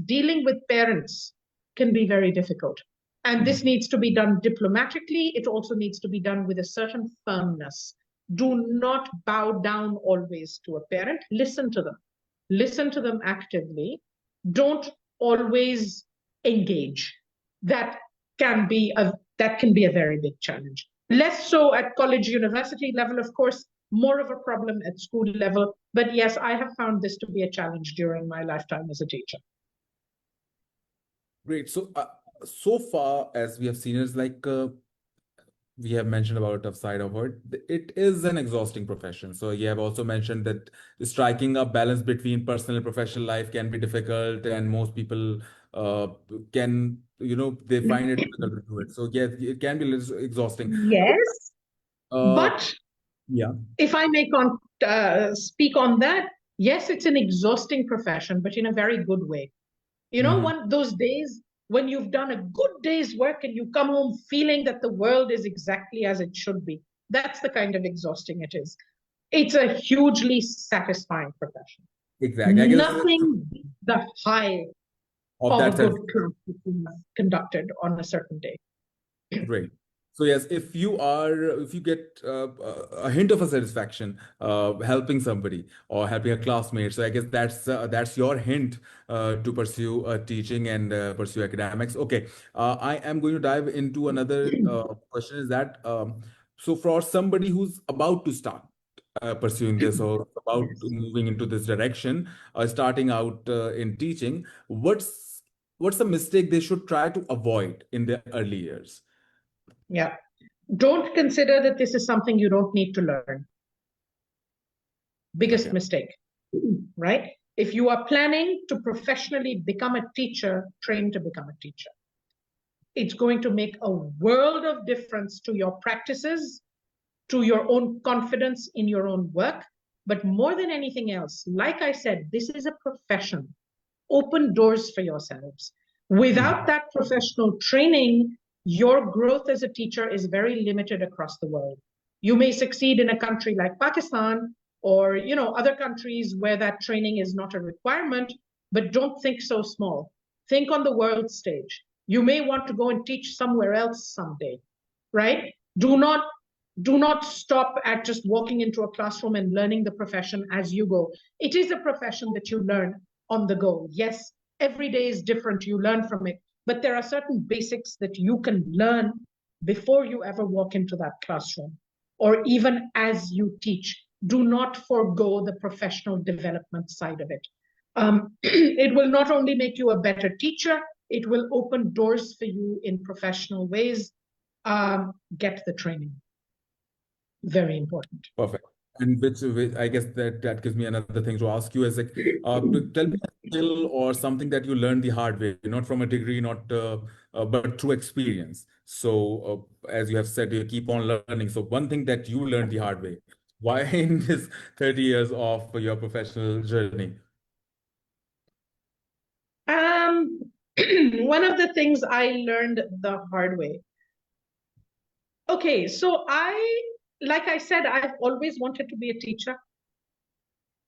dealing with parents can be very difficult. And this needs to be done diplomatically. It also needs to be done with a certain firmness. Do not bow down always to a parent. Listen to them. Listen to them actively. Don't always engage. That can be a very big challenge. Less so at college, university level, of course, more of a problem at school level. But yes, I have found this to be a challenge during my lifetime as a teacher. Great. So, so far as we have seen, is like we have mentioned about the side of it. It is an exhausting profession. So you have also mentioned that striking a balance between personal and professional life can be difficult, and most people can, they find it difficult to do it. So yes, it can be a little exhausting. Yes, but yeah, if I may speak on that, yes, it's an exhausting profession, but in a very good way. Those days when you've done a good day's work and you come home feeling that the world is exactly as it should be. That's the kind of exhausting it is. It's a hugely satisfying profession. Exactly. I guess nothing beats the high of a good class conducted on a certain day. Great. So yes, if you get a hint of a satisfaction helping somebody or helping a classmate, so I guess that's your hint to pursue teaching and pursue academics. Okay, I am going to dive into another question. Is that so for somebody who's about to start pursuing this or about moving into this direction, starting out in teaching, what's the mistake they should try to avoid in their early years? Yeah. Don't consider that this is something you don't need to learn. Biggest mistake, right? If you are planning to professionally become a teacher, train to become a teacher. It's going to make a world of difference to your practices, to your own confidence in your own work. But more than anything else, like I said, this is a profession. Open doors for yourselves. Without that professional training, your growth as a teacher is very limited across the world. You may succeed in a country like Pakistan or other countries where that training is not a requirement, but don't think so small. Think on the world stage. You may want to go and teach somewhere else someday, right? Do not stop at just walking into a classroom and learning the profession as you go. It is a profession that you learn on the go. Yes, every day is different. You learn from it. But there are certain basics that you can learn before you ever walk into that classroom or even as you teach. Do not forego the professional development side of it. It will not only make you a better teacher, it will open doors for you in professional ways. Get the training. Very important. Perfect. And which I guess that gives me another thing to ask you is like, tell me a skill or something that you learned the hard way, not from a degree, not but through experience. So as you have said, you keep on learning. So one thing that you learned the hard way, why in this 30 years of your professional journey? One of the things I learned the hard way. Okay, so like I said, I've always wanted to be a teacher.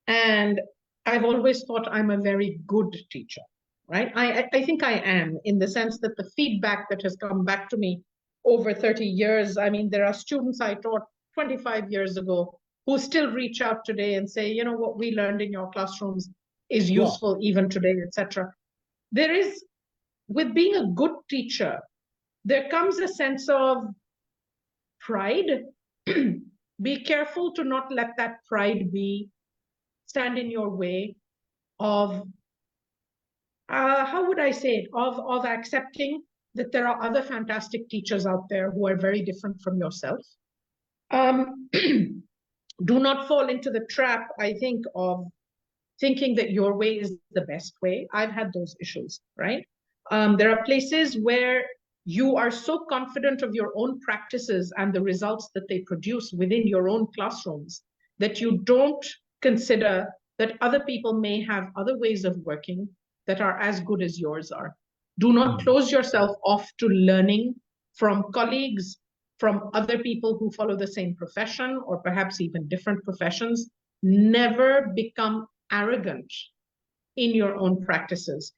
And I've always thought I'm a very good teacher, right? I think I am, in the sense that the feedback that has come back to me over 30 years, I mean, there are students I taught 25 years ago who still reach out today and say, what we learned in your classrooms is useful even today, etc. There is, with being a good teacher, there comes a sense of pride be careful to not let that pride stand in your way of how would I say it, of accepting that there are other fantastic teachers out there who are very different from yourself. Do not fall into the trap, I think, of thinking that your way is the best way. I've had those issues, right? There are places where you are so confident of your own practices and the results that they produce within your own classrooms that you don't consider that other people may have other ways of working that are as good as yours are. Do not close yourself off to learning from colleagues, from other people who follow the same profession or perhaps even different professions. Never become arrogant in your own practices.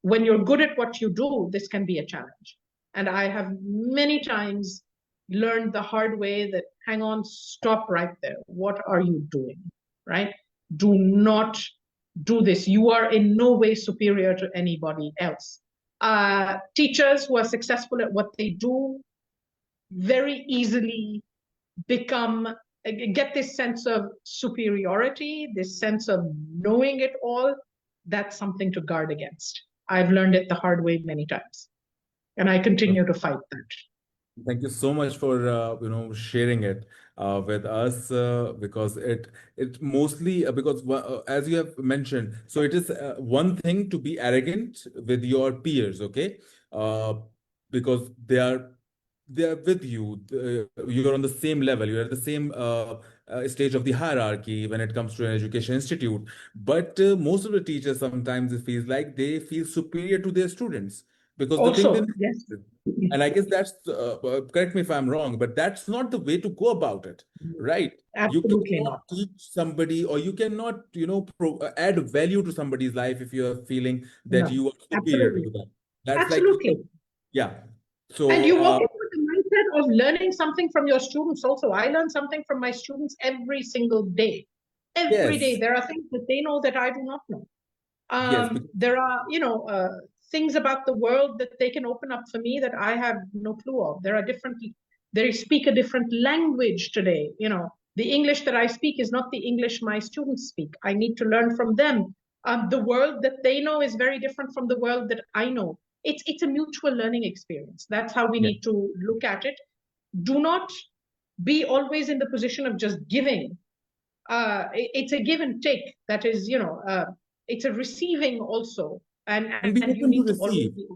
When you're good at what you do, this can be a challenge. And I have many times learned the hard way that, hang on, stop right there. What are you doing, right? Do not do this. You are in no way superior to anybody else. Teachers who are successful at what they do very easily get this sense of superiority, this sense of knowing it all. That's something to guard against. I've learned it the hard way many times, and I continue to fight that. Thank you so much for sharing it with us because it mostly because as you have mentioned, so it is one thing to be arrogant with your peers, okay, uh, because they are with you. You're on the same level. You're at the same stage of the hierarchy when it comes to an education institute. But most of the teachers sometimes it feels like they feel superior to their students because they think they Also, know. yes, And I guess that's, correct me if I'm wrong, but that's not the way to go about it, right? You absolutely cannot not. teach somebody, or you cannot, add value to somebody's life if you're feeling that No, you are superior to absolutely, them. That's like, absolutely. yeah. And So, you walk into the mindset of learning something from your students also. I learn something from my students every single day. Every day, yes, there are things that they know that I do not know. yes, There are, things about the world that they can open up for me that I have no clue of. They speak a different language today. The English that I speak is not the English my students speak. I need to learn from them. The world that they know is very different from the world that I know. It's a mutual learning experience. That's how we yes. need to look at it. Do not be always in the position of just giving. It's a give and take. That is, it's a receiving also, and And be you open to need to always receive. be.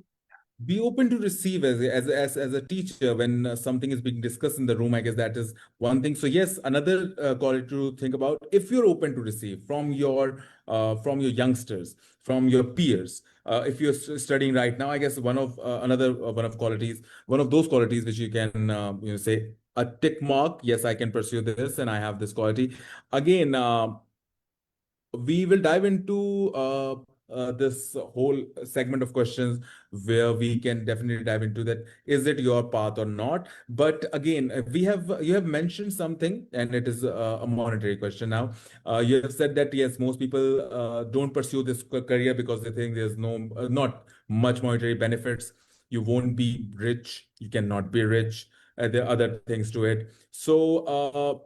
Be open to receive as a teacher when something is being discussed in the room. I guess that is one thing. So yes, another quality to think about, if you're open to receive from your youngsters, from your peers. If you're studying right now, I guess one of another one of those qualities which you can say a tick mark. Yes, I can pursue this, and I have this quality. Again, we will dive into this whole segment of questions where we can definitely dive into that. Is it your path or not? But again, you have mentioned something, and it is a monetary question now. You have said that yes, most people don't pursue this career because they think there's not much monetary benefits. You won't be rich. You cannot be rich. There are other things to it. So.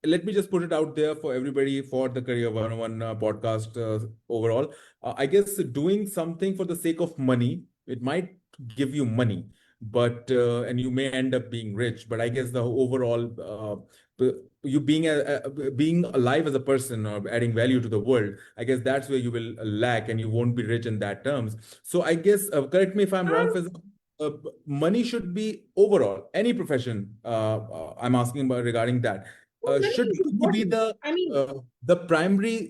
Let me just put it out there for everybody for the Career 101 podcast overall. I guess doing something for the sake of money, it might give you money, but and you may end up being rich. But I guess the overall, you being alive as a person or adding value to the world, I guess that's where you will lack and you won't be rich in that terms. So I guess, correct me if I'm wrong, Fizz, uh, money should be overall any profession. I'm asking about regarding that Well, money should is money be important. I mean, the primary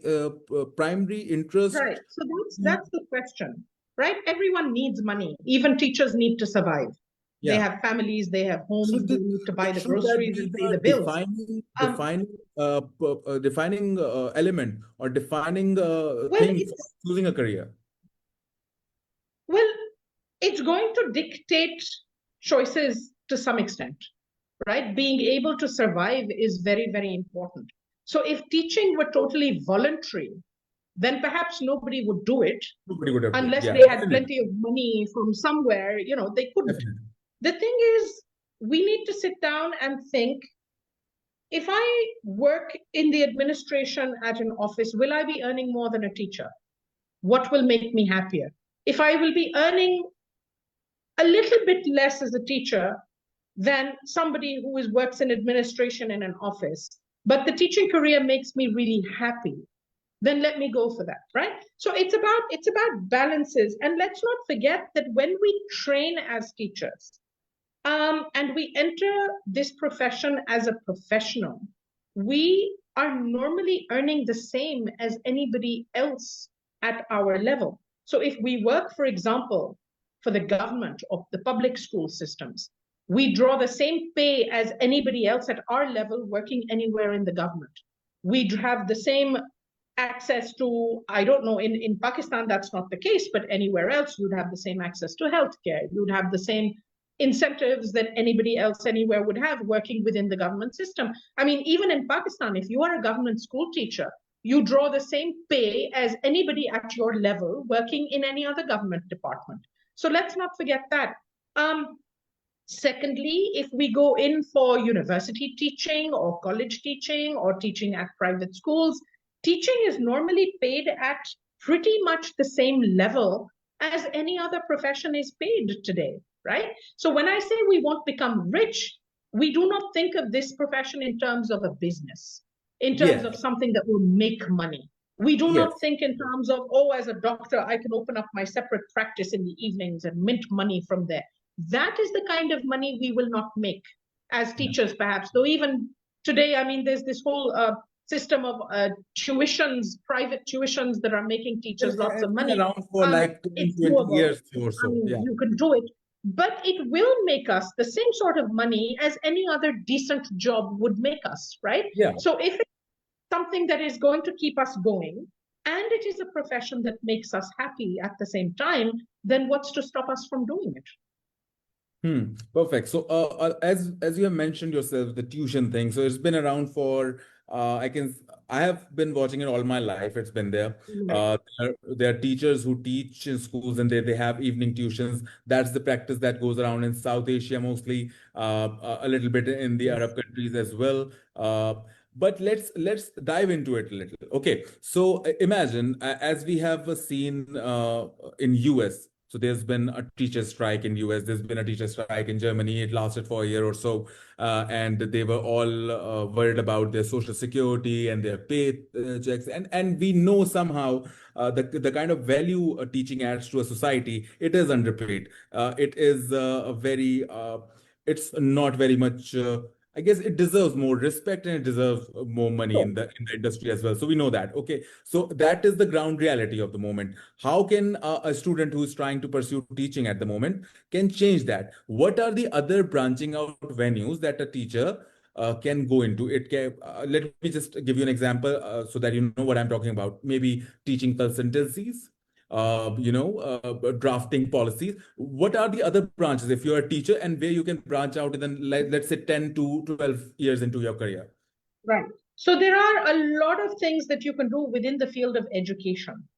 right. interest? So that's the question, right? Everyone needs money. Even teachers need to survive. They Yeah. have families, they have homes, they need to buy the Should that groceries be and pay the the bills. Um, defining element or defining well, thing for it's choosing a career? well, it's going to dictate choices to some extent, right? Being able to survive is very, very important. So if teaching were totally voluntary, then perhaps nobody would do it Nobody would have to. unless Yeah, they had definitely, plenty of money from somewhere, they couldn't. definitely. The thing is, we need to sit down and think, if I work in the administration at an office, will I be earning more than a teacher? What will make me happier? If I will be earning a little bit less as a teacher than somebody who works in administration in an office, but the teaching career makes me really happy, then let me go for that, right? So it's about balances. And let's not forget that when we train as teachers, and we enter this profession as a professional, we are normally earning the same as anybody else at our level. So if we work, for example, for the government or the public school systems, we draw the same pay as anybody else at our level working anywhere in the government. We have the same access to, I don't know, in Pakistan, that's not the case, but anywhere else, you'd have the same access to healthcare. You'd have the same incentives that anybody else anywhere would have working within the government system. I mean, even in Pakistan, if you are a government school teacher, you draw the same pay as anybody at your level working in any other government department. So let's not forget that. Secondly, if we go in for university teaching or college teaching or teaching at private schools, teaching is normally paid at pretty much the same level as any other profession is paid today, right? So when I say we won't become rich, we do not think of this profession in terms of a business, in terms Yes, of something that will make money. We do yes. not think in terms of, oh, as a doctor, I can open up my separate practice in the evenings and mint money from there. That is the kind of money we will not make as teachers, perhaps. Though even today, I mean, there's this whole system of tuitions, private tuitions that are making teachers lots of It's been money. around for like 10, It's 20 doable. years or I so. mean, Yeah. you can do it, but it will make us the same sort of money as any other decent job would make us, right? Yeah. So if it's something that is going to keep us going, and it is a profession that makes us happy at the same time, then what's to stop us from doing it? Perfect. So, as you have mentioned yourself, the tuition thing. So it's been around for I have been watching it all my life. It's been there. Right. There are teachers who teach in schools and they have evening tuitions. That's the practice that goes around in South Asia mostly, a little bit in the Yes. Arab countries as well. But let's dive into it a little. Okay. So imagine as we have seen in US. So there's been a teacher strike in US. There's been a teacher strike in Germany. It lasted for a year or so, and they were all worried about their social security and their pay checks. And we know somehow the kind of value teaching adds to a society. It is underpaid. It is a very it's not very much. I guess it deserves more respect and it deserves more money Sure. in the industry as well. So we know that. Okay, so that is the ground reality of the moment. How can a student who's trying to pursue teaching at the moment can change that? What are the other branching out venues that a teacher can go into? It can, let me just give you an example so that you know what I'm talking about. Maybe teaching consultancies, drafting policies. What are the other branches if you're a teacher and where you can branch out in, let's say, 10 to 12 years into your career? Right. So there are a lot of things that you can do within the field of education,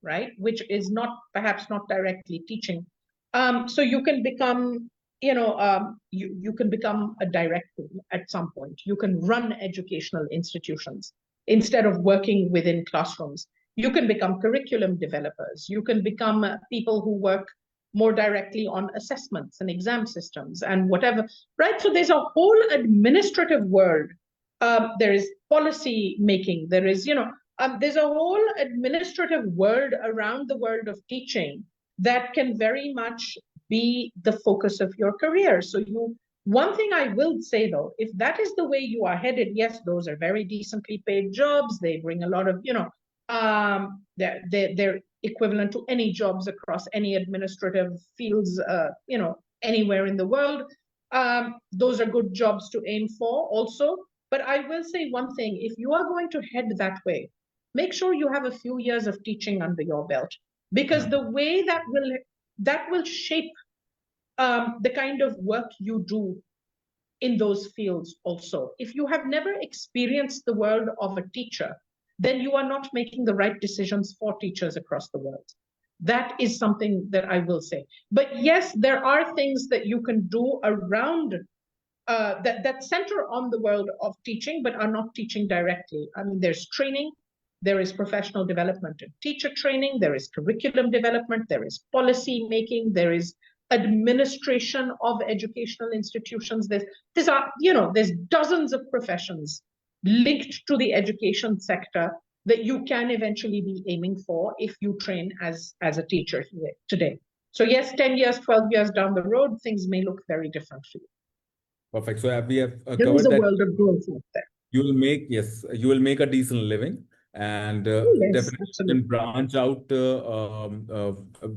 right? Which is not perhaps not directly teaching. So you can become, you can become a director at some point. You can run educational institutions instead of working within classrooms. You can become curriculum developers. You can become people who work more directly on assessments and exam systems and whatever, right? So there's a whole administrative world. There is policy making. There is, there's a whole administrative world around the world of teaching that can very much be the focus of your career. So one thing I will say though, if that is the way you are headed, yes, those are very decently paid jobs. They bring a lot of, they're equivalent to any jobs across any administrative fields, anywhere in the world. Those are good jobs to aim for also. But I will say one thing, if you are going to head that way, make sure you have a few years of teaching under your belt, because the way that will shape the kind of work you do in those fields also. If you have never experienced the world of a teacher, then you are not making the right decisions for teachers across the world. That is something that I will say. But yes, there are things that you can do around that center on the world of teaching, but are not teaching directly. I mean, there's training, there is professional development and teacher training, there is curriculum development, there is policy making, there is administration of educational institutions. There's dozens of professions linked to the education sector that you can eventually be aiming for if you train as a teacher today. So yes, 10 years, 12 years down the road, things may look very different for you. Perfect. So we have There is covered a that world of growth out there. you will make a decent living, and Oh, yes, definitely you absolutely. can branch out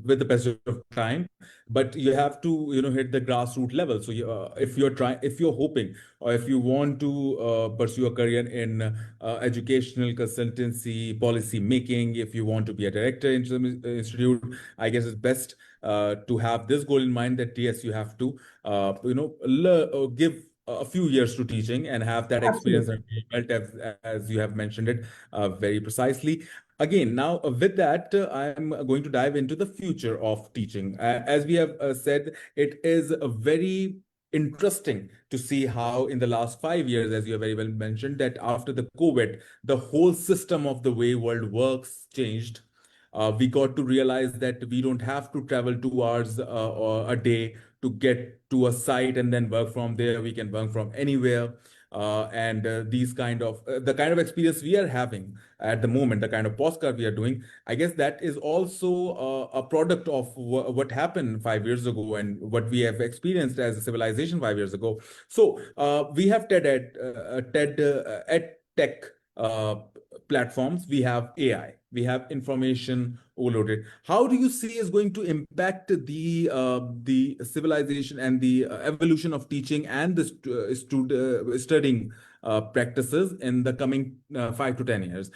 with the passage of time, but you have to hit the grassroots level. So if you're hoping, or if you want to pursue a career in educational consultancy, policy making, if you want to be a director in some institute, I guess it's best to have this goal in mind, that yes, you have to give a few years to teaching and have that experience Absolutely. and built, as you have mentioned it very precisely. Again, now with that, I'm going to dive into the future of teaching. As we have said, it is a very interesting to see how in the last 5 years, as you have very well mentioned, that after the COVID, the whole system of the way world works changed. We got to realize that we don't have to travel 2 hours or a day to get to a site and then work from there. We can work from anywhere. And these kind of the kind of experience we are having at the moment, the kind of postcard we are doing, I guess that is also a product of what happened 5 years ago and what we have experienced as a civilization 5 years ago. So we have EdTech uh, platforms, we have AI, we have information overloaded. How do you see is going to impact the civilization and the evolution of teaching and the studying practices in the coming 5 to 10 years?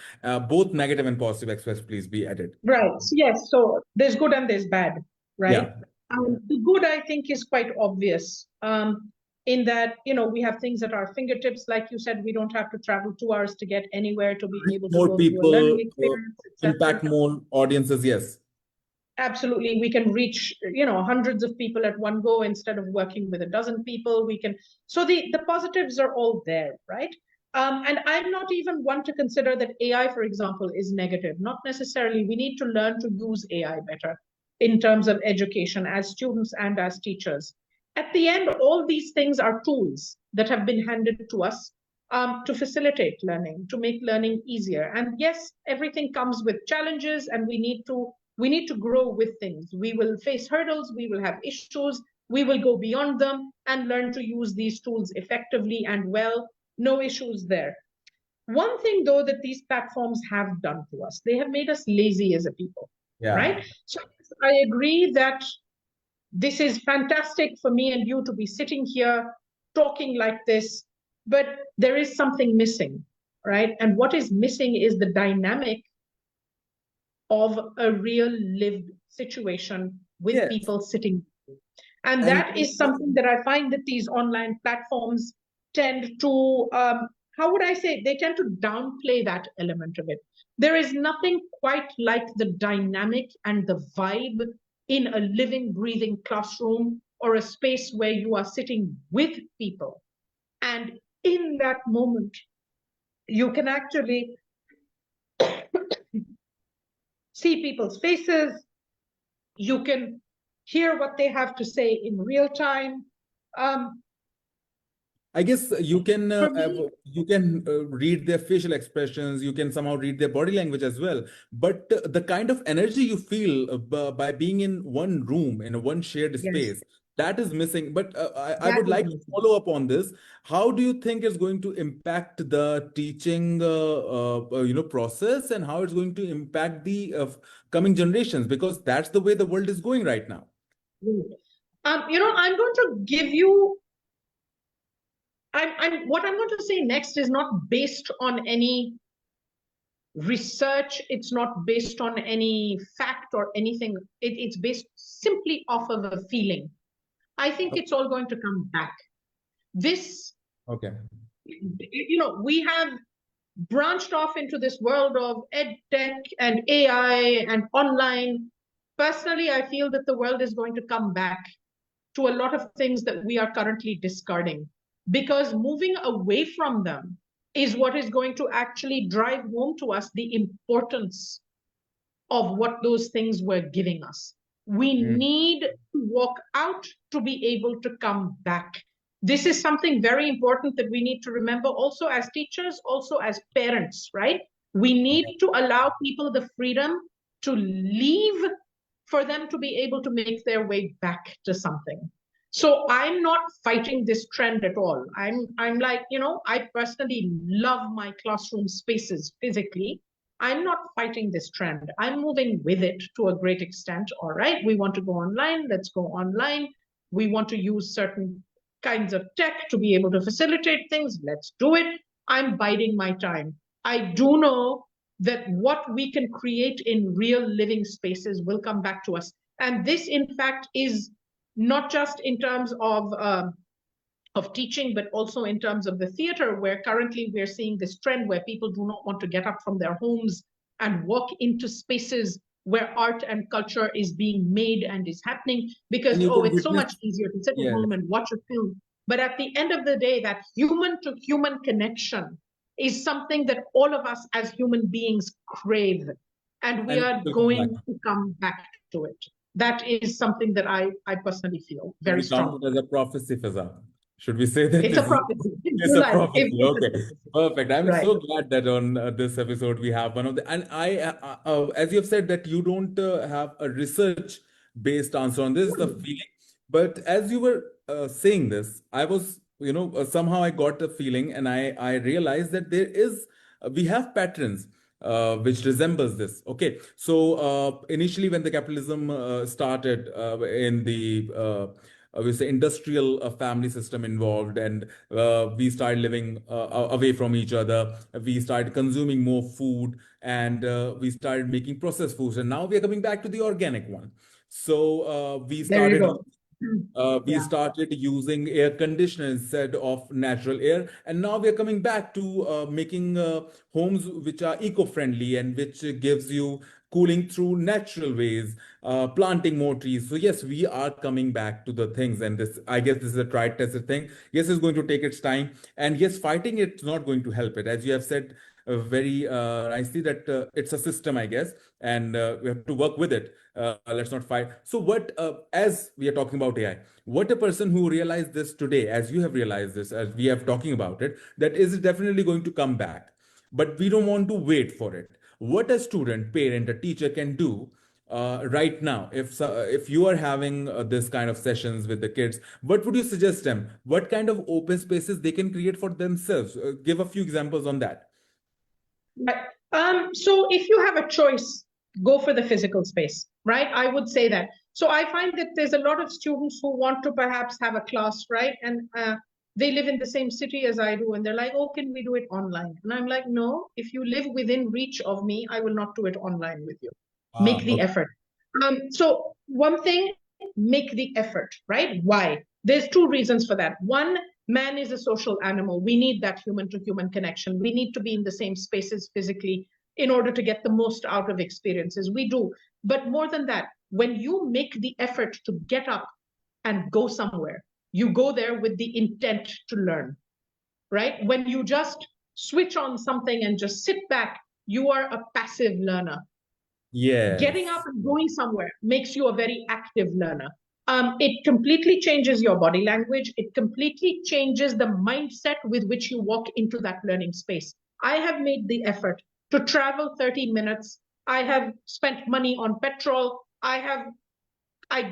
Both negative and positive aspects, please be added. Right. Yes. So there's good and there's bad, right? Yeah, The good, I think, is quite obvious. In that, we have things at our fingertips. Like you said, we don't have to travel 2 hours to get anywhere to be reach able to more go through a learning people, experience, etc. impact more audiences. Yes. Absolutely, we can reach hundreds of people at one go instead of working with a dozen people. We can, so the positives are all there, right? And I'm not even one to consider that AI, for example, is negative. Not necessarily. We need to learn to use AI better in terms of education as students and as teachers. At the end, all these things are tools that have been handed to us to facilitate learning, to make learning easier. And yes, everything comes with challenges, and we need to grow with things. We will face hurdles, we will have issues, we will go beyond them and learn to use these tools effectively and well. No issues there. One thing, though, that these platforms have done to us, they have made us lazy as a people, Yeah. right? So I agree that this is fantastic for me and you to be sitting here talking like this, but there is something missing, right? And what is missing is the dynamic of a real lived situation with Yes. people sitting. And And that is something that I find that these online platforms tend to, how would I say, they tend to downplay that element of it. There is nothing quite like the dynamic and the vibe in a living, breathing classroom or a space where you are sitting with people. And in that moment, you can actually see people's faces, you can hear what they have to say in real time. Um, I guess for me, you can read their facial expressions. You can somehow read their body language as well. But the kind of energy you feel by being in one room in a one shared yes, space, that is missing. But I that would is like to missing. follow up on this. How do you think it's going to impact the teaching process, and how it's going to impact the coming generations? Because that's the way the world is going right now. I'm going to give you. What I'm going to say next is not based on any research. It's not based on any fact or anything. It's based simply off of a feeling. I think it's all going to come back. This, Okay. we have branched off into this world of ed tech and AI and online. Personally, I feel that the world is going to come back to a lot of things that we are currently discarding. because moving away from them is what is going to actually drive home to us the importance of what those things were giving us. We need to walk out to be able to come back. This is something very important that we need to remember also as teachers, also as parents, right? We need to allow people the freedom to leave for them to be able to make their way back to something. So I'm not fighting this trend at all. I'm like, I personally love my classroom spaces physically. I'm not fighting this trend. I'm moving with it to a great extent. All right, we want to go online, let's go online. We want to use certain kinds of tech to be able to facilitate things, let's do it. I'm biding my time. I do know that what we can create in real living spaces will come back to us. And this, in fact, is not just in terms of teaching, but also in terms of the theater, where currently we're seeing this trend where people do not want to get up from their homes and walk into spaces where art and culture is being made and is happening, because, And you oh, can it's so witness, much easier to sit at yeah, home and watch a film. But at the end of the day, that human to human connection is something that all of us as human beings crave. And we and are will come back. going to come back to it. That is something that I personally feel Should very we count strongly. it as a prophecy, Fiza? Should we say that It's a prophecy. it's a prophecy? It's a Okay, prophecy. perfect. I'm Right. so glad that on this episode we have one of the, and as you have said that you don't have a research-based answer on this, the feeling. But as you were saying this, I was, somehow I got a feeling, and I realized that there is, we have patterns which resembles this. Okay, so initially when the capitalism started in the we say industrial family system involved, and we started living away from each other. We started consuming more food, and we started making processed foods, and now we are coming back to the organic one. So There you go. we Yeah. started using air conditioner instead of natural air, and now we are coming back to making homes which are eco-friendly and which gives you cooling through natural ways, planting more trees. So yes, we are coming back to the things, and this, I guess, this is a tried tested thing. Yes, it's going to take its time, and yes, fighting it's not going to help it, as you have said very nicely, that it's a system, I guess, and we have to work with it. Let's not fight. So what, as we are talking about AI, what a person who realized this today, as you have realized this, as we have talking about it, that is definitely going to come back, but we don't want to wait for it. What a student, parent, a teacher can do right now, if you are having this kind of sessions with the kids, what would you suggest them? What kind of open spaces they can create for themselves? Give a few examples on that. Right. So if you have a choice, go for the physical space, right? I would say that. So I find that there's a lot of students who want to perhaps have a class, right? And they live in the same city as I do, and they're like, oh, can we do it online? And I'm like, no, if you live within reach of me, I will not do it online with you. Make the Okay. effort. So one thing, make the effort, right? Why? There's two reasons for that. One, man is a social animal. We need that human to human connection. We need to be in the same spaces physically in order to get the most out of experiences. We do. But more than that, when you make the effort to get up and go somewhere, you go there with the intent to learn, right? When you just switch on something and just sit back, you are a passive learner. Getting up Yes. and going somewhere makes you a very active learner. It completely changes your body language. It completely changes the mindset with which you walk into that learning space. I have made the effort to travel 30 minutes. I have spent money on petrol. I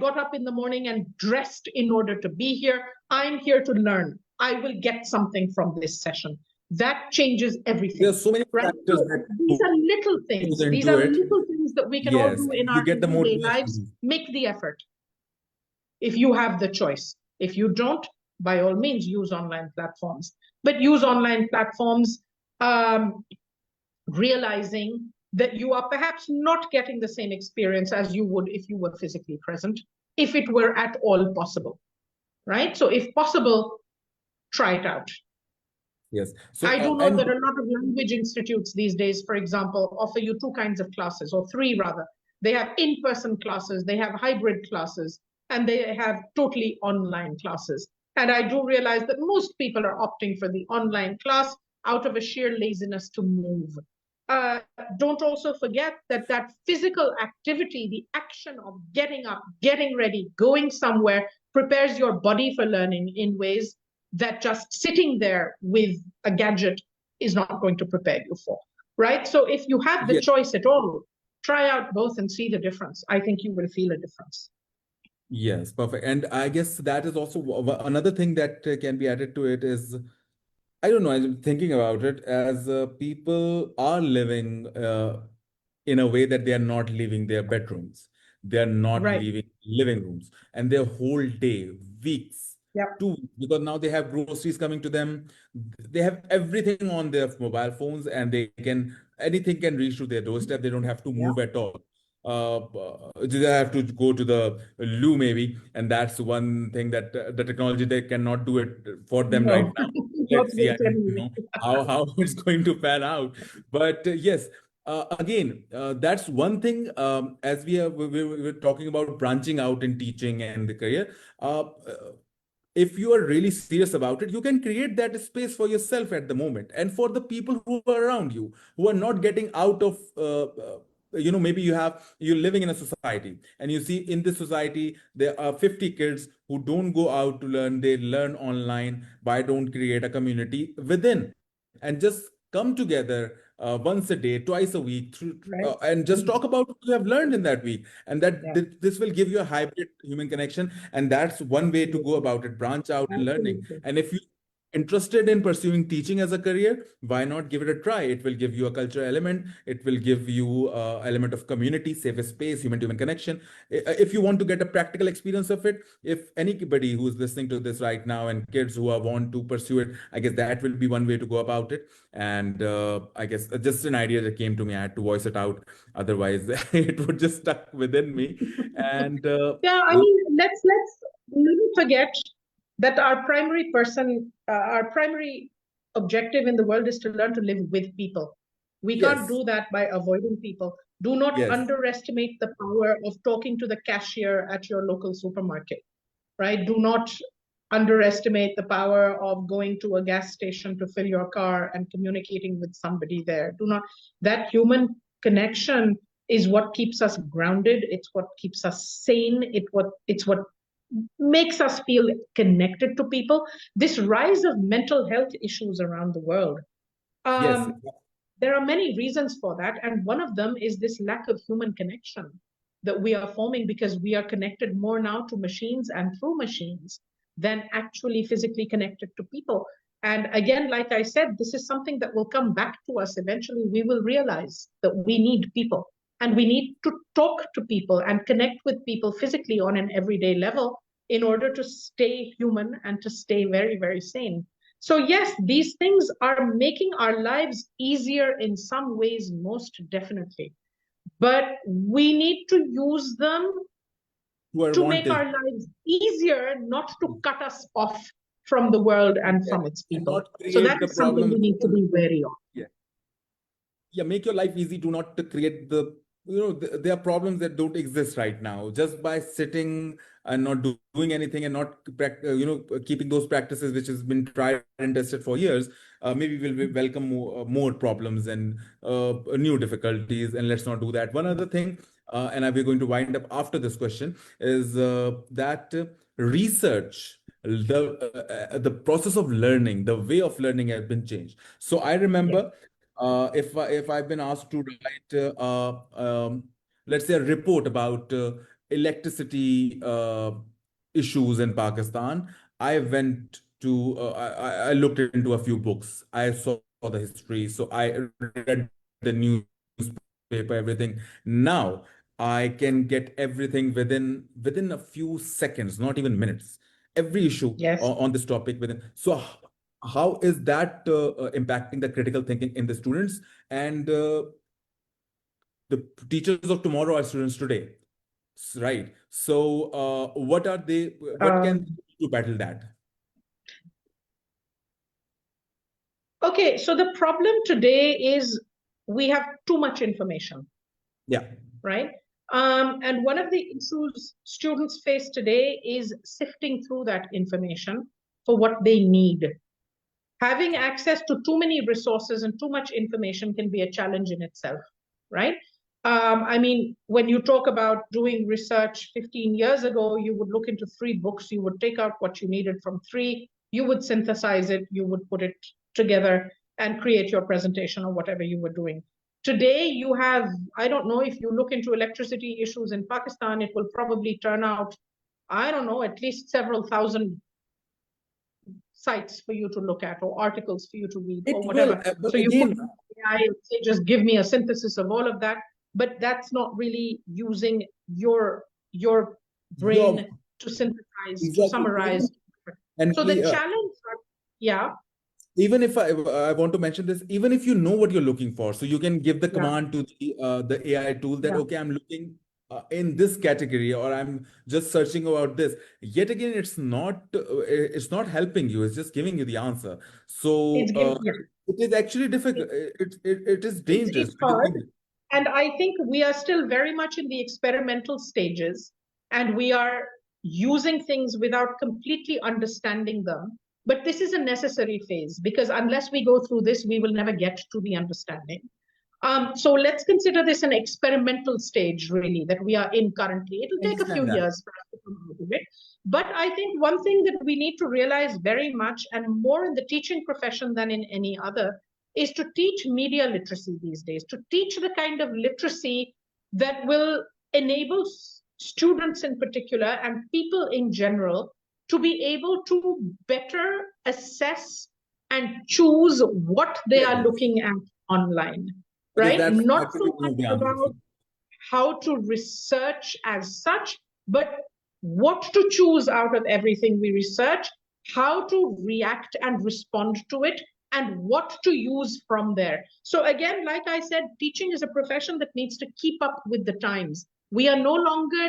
got up in the morning and dressed in order to be here. I'm here to learn. I will get something from this session. That changes There everything, are so many right? factors So that these are little goes things. These into are it. little things that we can all Yes, do in you our get the everyday lives. motivation. Make the effort if you have the choice. If you don't, by all means, use online platforms. But use online platforms realizing that you are perhaps not getting the same experience as you would if you were physically present, if it were at all possible, right? So if possible, try it out. Yes. So I do know and that a lot of language institutes these days, for example, offer you two kinds of classes, or three rather. They have in-person classes, they have hybrid classes, and they have totally online classes. And I do realize that most people are opting for the online class out of a sheer laziness to move. Uh, don't also forget that that physical activity, the action of getting up, getting ready, going somewhere, prepares your body for learning in ways that just sitting there with a gadget is not going to prepare you for, right? So if you have the Yes, choice at all, try out both and see the difference. I think you will feel a difference. yes, perfect. And I guess that is also another thing that can be added to it is I don't know, I'm thinking about it as people are living in a way that they are not leaving their bedrooms. They are not Right. leaving living rooms. And their whole day, weeks, Yep. 2 weeks, because now they have groceries coming to them. They have everything on their mobile phones and anything can reach to their doorstep. They don't have to Yep. move at all. They have to go to the loo maybe. And that's one thing that the technology, they cannot do it for them right No, now. not Let's see. I this don't anyway. know how it's going to pan out. But yes, again, that's one thing. As we're talking about branching out in teaching and the career. If you are really serious about it, you can create that space for yourself at the moment and for the people who are around you, who are not getting out of. Maybe you're living in a society and you see in this society there are 50 kids who don't go out to learn, they learn online. Why don't create a community within and just come together once a day, twice a week, Right. and just talk about what you have learned in that week. And that Yeah, this will give you a hybrid human connection. And that's one way to go absolutely. about it, branch out in learning. Absolutely. And if you interested in pursuing teaching as a career, why not give it a try? It will give you a cultural element, it will give you element of community, safe space, human to human connection. If you want to get a practical experience of it, if anybody who is listening to this right now and kids who are want to pursue it, I guess that will be one way to go about it. And I guess just an idea that came to me, I had to voice it out, otherwise it would just stuck within me. And Yeah, I mean, let's never forget that our primary objective in the world is to learn to live with people. We can't yes, do that by avoiding people. Do not yes, underestimate the power of talking to the cashier at your local supermarket, right? Do not underestimate the power of going to a gas station to fill your car and communicating with somebody there. Do not, that human connection is what keeps us grounded. It's what keeps us sane. It's what makes us feel connected to people. This rise of mental health issues around the world. yes, Um, there are many reasons for that, and one of them is this lack of human connection that we are forming because we are connected more now to machines and through machines than actually physically connected to people. And again, like I said, this is something that will come back to us eventually. We will realize that we need people and we need to talk to people and connect with people physically on an everyday level in order to stay human and to stay very, very sane. So, yes, these things are making our lives easier in some ways, most definitely. But we need to use them to our to make advantage. our lives easier, not to cut us off from the world and Yes. from its And people. not So, that create the is something problem. we need to be wary of. Yeah, yeah, make your life easy. Do not to create there are problems that don't exist right now just by sitting and not doing anything and not keeping those practices which has been tried and tested for years. Maybe we'll welcome more problems and new difficulties, and let's not do that. One other thing, we're going to wind up after this question, is that research, the process of learning, the way of learning has been changed. So I Yes. remember if I've been asked to write, let's say, a report about electricity issues in Pakistan, I went to I looked into a few books. I saw the history, so I read the newspaper, everything. Now I can get everything within a few seconds, not even minutes. Every issue Yes. on this topic within. So how is that impacting the critical thinking in the students? And the teachers of tomorrow are students today, right? So what can Um, they do to battle that? okay, so the problem today is we have too much information, Yeah, right? And one of the issues students face today is sifting through that information for what they need. Having access to too many resources and too much information can be a challenge in itself, right? I mean, when you talk about doing research 15 years ago, you would look into 3 books, you would take out what you needed from 3, you would synthesize it, you would put it together and create your presentation or whatever you were doing. Today, you have, I don't know, if you look into electricity issues in Pakistan, it will probably turn out, I don't know, at least several thousand sites for you to look at or articles for you to read or It will, whatever. but So you put again, AI, say, just give me a synthesis of all of that, but that's not really using your your brain to synthesize, to exactly, summarize. and So the we challenge, yeah, even if I want to mention this, even if you know what you're looking for, so you can give the yeah, command to the AI tool that, yeah. okay, I'm looking in this category, or I'm just searching about this. Yet again, it's not helping you. It's just giving you the answer. So Yeah. it is actually difficult. It is dangerous. It's It is hard. dangerous. And I think we are still very much in the experimental stages, and we are using things without completely understanding them. But this is a necessary phase because unless we go through this, we will never get to the understanding. So let's consider this an experimental stage, really, that we are in currently. It'll I take a few understand that. years for us to come out of it. But I think one thing that we need to realize very much, and more in the teaching profession than in any other, is to teach media literacy these days, to teach the kind of literacy that will enable students in particular and people in general to be able to better assess and choose what they are Yes. looking at online, I guess right? that's Not actually so one much of the answers. about how to research as such, but what to choose out of everything we research, how to react and respond to it, and what to use from there. So, again, like I said, teaching is a profession that needs to keep up with the times. We are no longer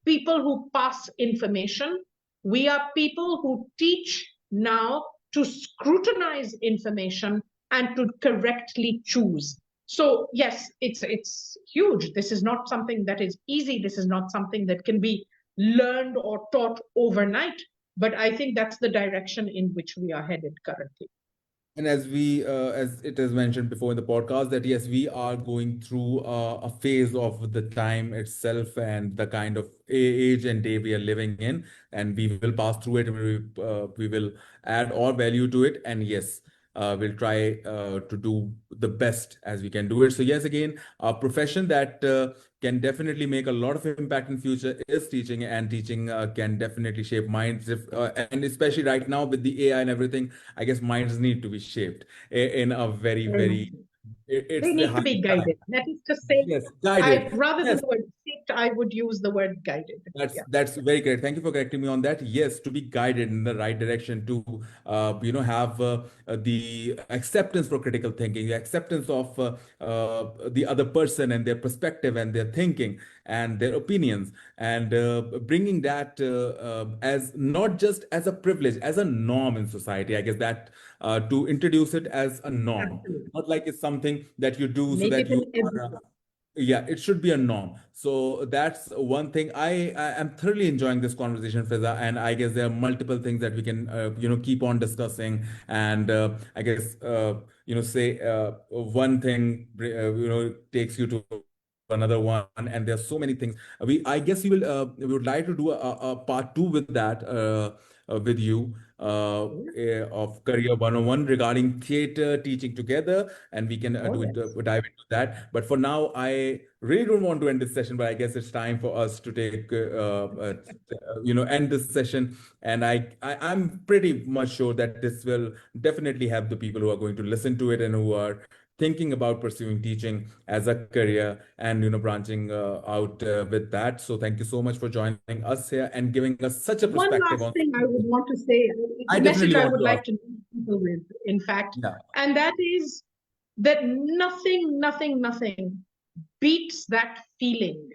people who pass information. We are people who teach now to scrutinize information and to correctly choose. So yes, it's huge. This is not something that is easy. This is not something that can be learned or taught overnight. But I think that's the direction in which we are headed currently. And as it is mentioned before in the podcast, that yes, we are going through a phase of the time itself and the kind of age and day we are living in, and we will pass through it. And we will add our value to it, and yes, we'll try to do the best as we can do it. So yes, again, a profession that can definitely make a lot of impact in future is teaching, and teaching can definitely shape minds. And especially right now with the AI and everything, I guess minds need to be shaped in a very, very, it's They the need to high be time. guided. That is to say, Yes, guided. I rather than Yes, the word shaped, I would use the word guided. Yeah. that's very correct. Thank you for correcting me on that. Yes, to be guided in the right direction, to have the acceptance for critical thinking, the acceptance of the other person and their perspective and their thinking and their opinions, and bringing that as not just as a privilege, as a norm in society. I guess that to introduce it as a norm, Absolutely. not like it's something that you do so Make that it you an are. everything. Yeah, it should be a norm. So that's one thing. I am thoroughly enjoying this conversation, Fiza, and I guess there are multiple things that we can keep on discussing. And I guess say one thing takes you to another one, and there's so many things. I guess we would like to do a part two with that with you Yeah. of Career 101 regarding theater teaching together, and we can Oh, yes. dive into that. But for now, I really don't want to end this session, but I guess it's time for us to take end this session. And I'm pretty much sure that this will definitely help the people who are going to listen to it and who are thinking about pursuing teaching as a career and branching out with that. So thank you so much for joining us here and giving us such a One perspective last on. thing I would want to say, it's I a message definitely I want would to ask. like to leave people with, in fact, Yeah. and that is that nothing beats that feeling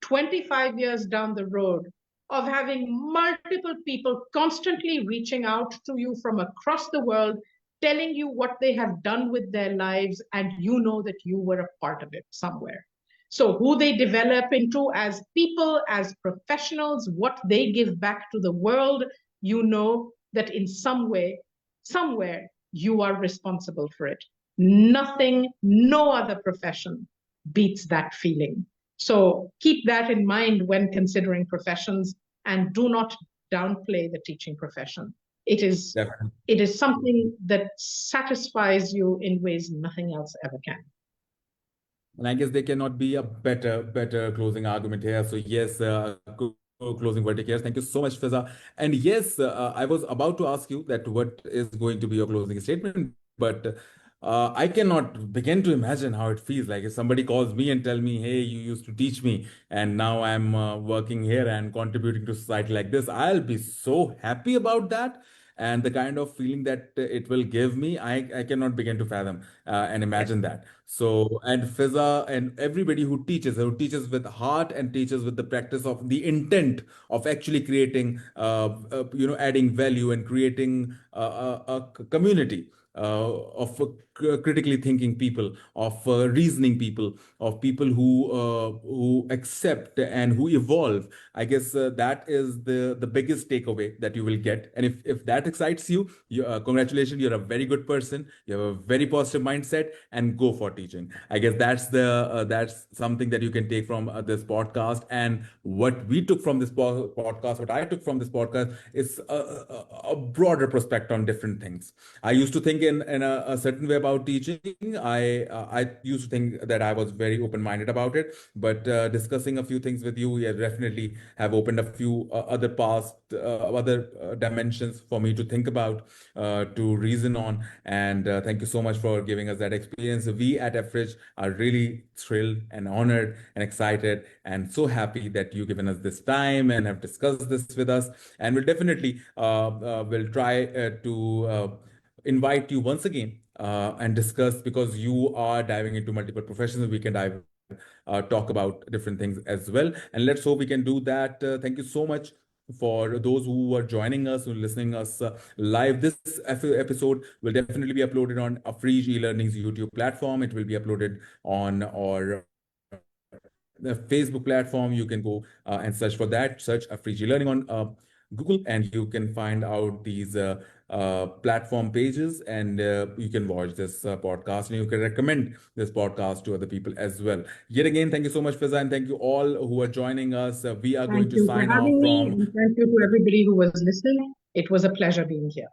25 years down the road of having multiple people constantly reaching out to you from across the world, telling you what they have done with their lives, and you know that you were a part of it somewhere. So, who they develop into as people, as professionals, what they give back to the world, you know that in some way, somewhere, you are responsible for it. Nothing, no other profession beats that feeling. So keep that in mind when considering professions, and do not downplay the teaching profession. It is Definitely. it is something that satisfies you in ways nothing else ever can. And I guess there cannot be a better closing argument here. So yes, closing verdict here. Thank you so much, Fizza. And yes, I was about to ask you that what is going to be your closing statement, but I cannot begin to imagine how it feels like if somebody calls me and tell me, "Hey, you used to teach me, and now I'm working here and contributing to society like this." I'll be so happy about that. And the kind of feeling that it will give me, I cannot begin to fathom and Yes. imagine that. So, and Fizza and everybody who teaches with heart and teaches with the practice of the intent of actually creating, adding value and creating a community of critically thinking people, of reasoning people, of people who accept and who evolve. I guess that is the biggest takeaway that you will get. And if that excites you, congratulations, you're a very good person. You have a very positive mindset, and go for teaching. I guess that's something that you can take from this podcast. And what we took from this podcast, what I took from this podcast, is a broader perspective on different things. I used to think in a certain way about teaching. I used to think that I was very open minded about it, but discussing a few things with you, yeah, definitely have opened a few other dimensions for me to think about, to reason on. And thank you so much for giving us that experience. We at Fridge are really thrilled and honored and excited and so happy that you've given us this time and have discussed this with us. And we'll definitely will try to invite you once again and discuss, because you are diving into multiple professions. We can talk about different things as well. And let's hope we can do that. Thank you so much for those who are joining us, who are listening us live. This episode will definitely be uploaded on a free e-learning's YouTube platform. It will be uploaded on our the Facebook platform. You can go and search for that. Search a free learning on Google, and you can find out these platform pages, and you can watch this podcast, and you can recommend this podcast to other people as well. Yet again, thank you so much, Fizza, and thank you all who are joining us. We are going Thank to you for sign off having me, from and thank you to everybody who was listening. It was a pleasure being here.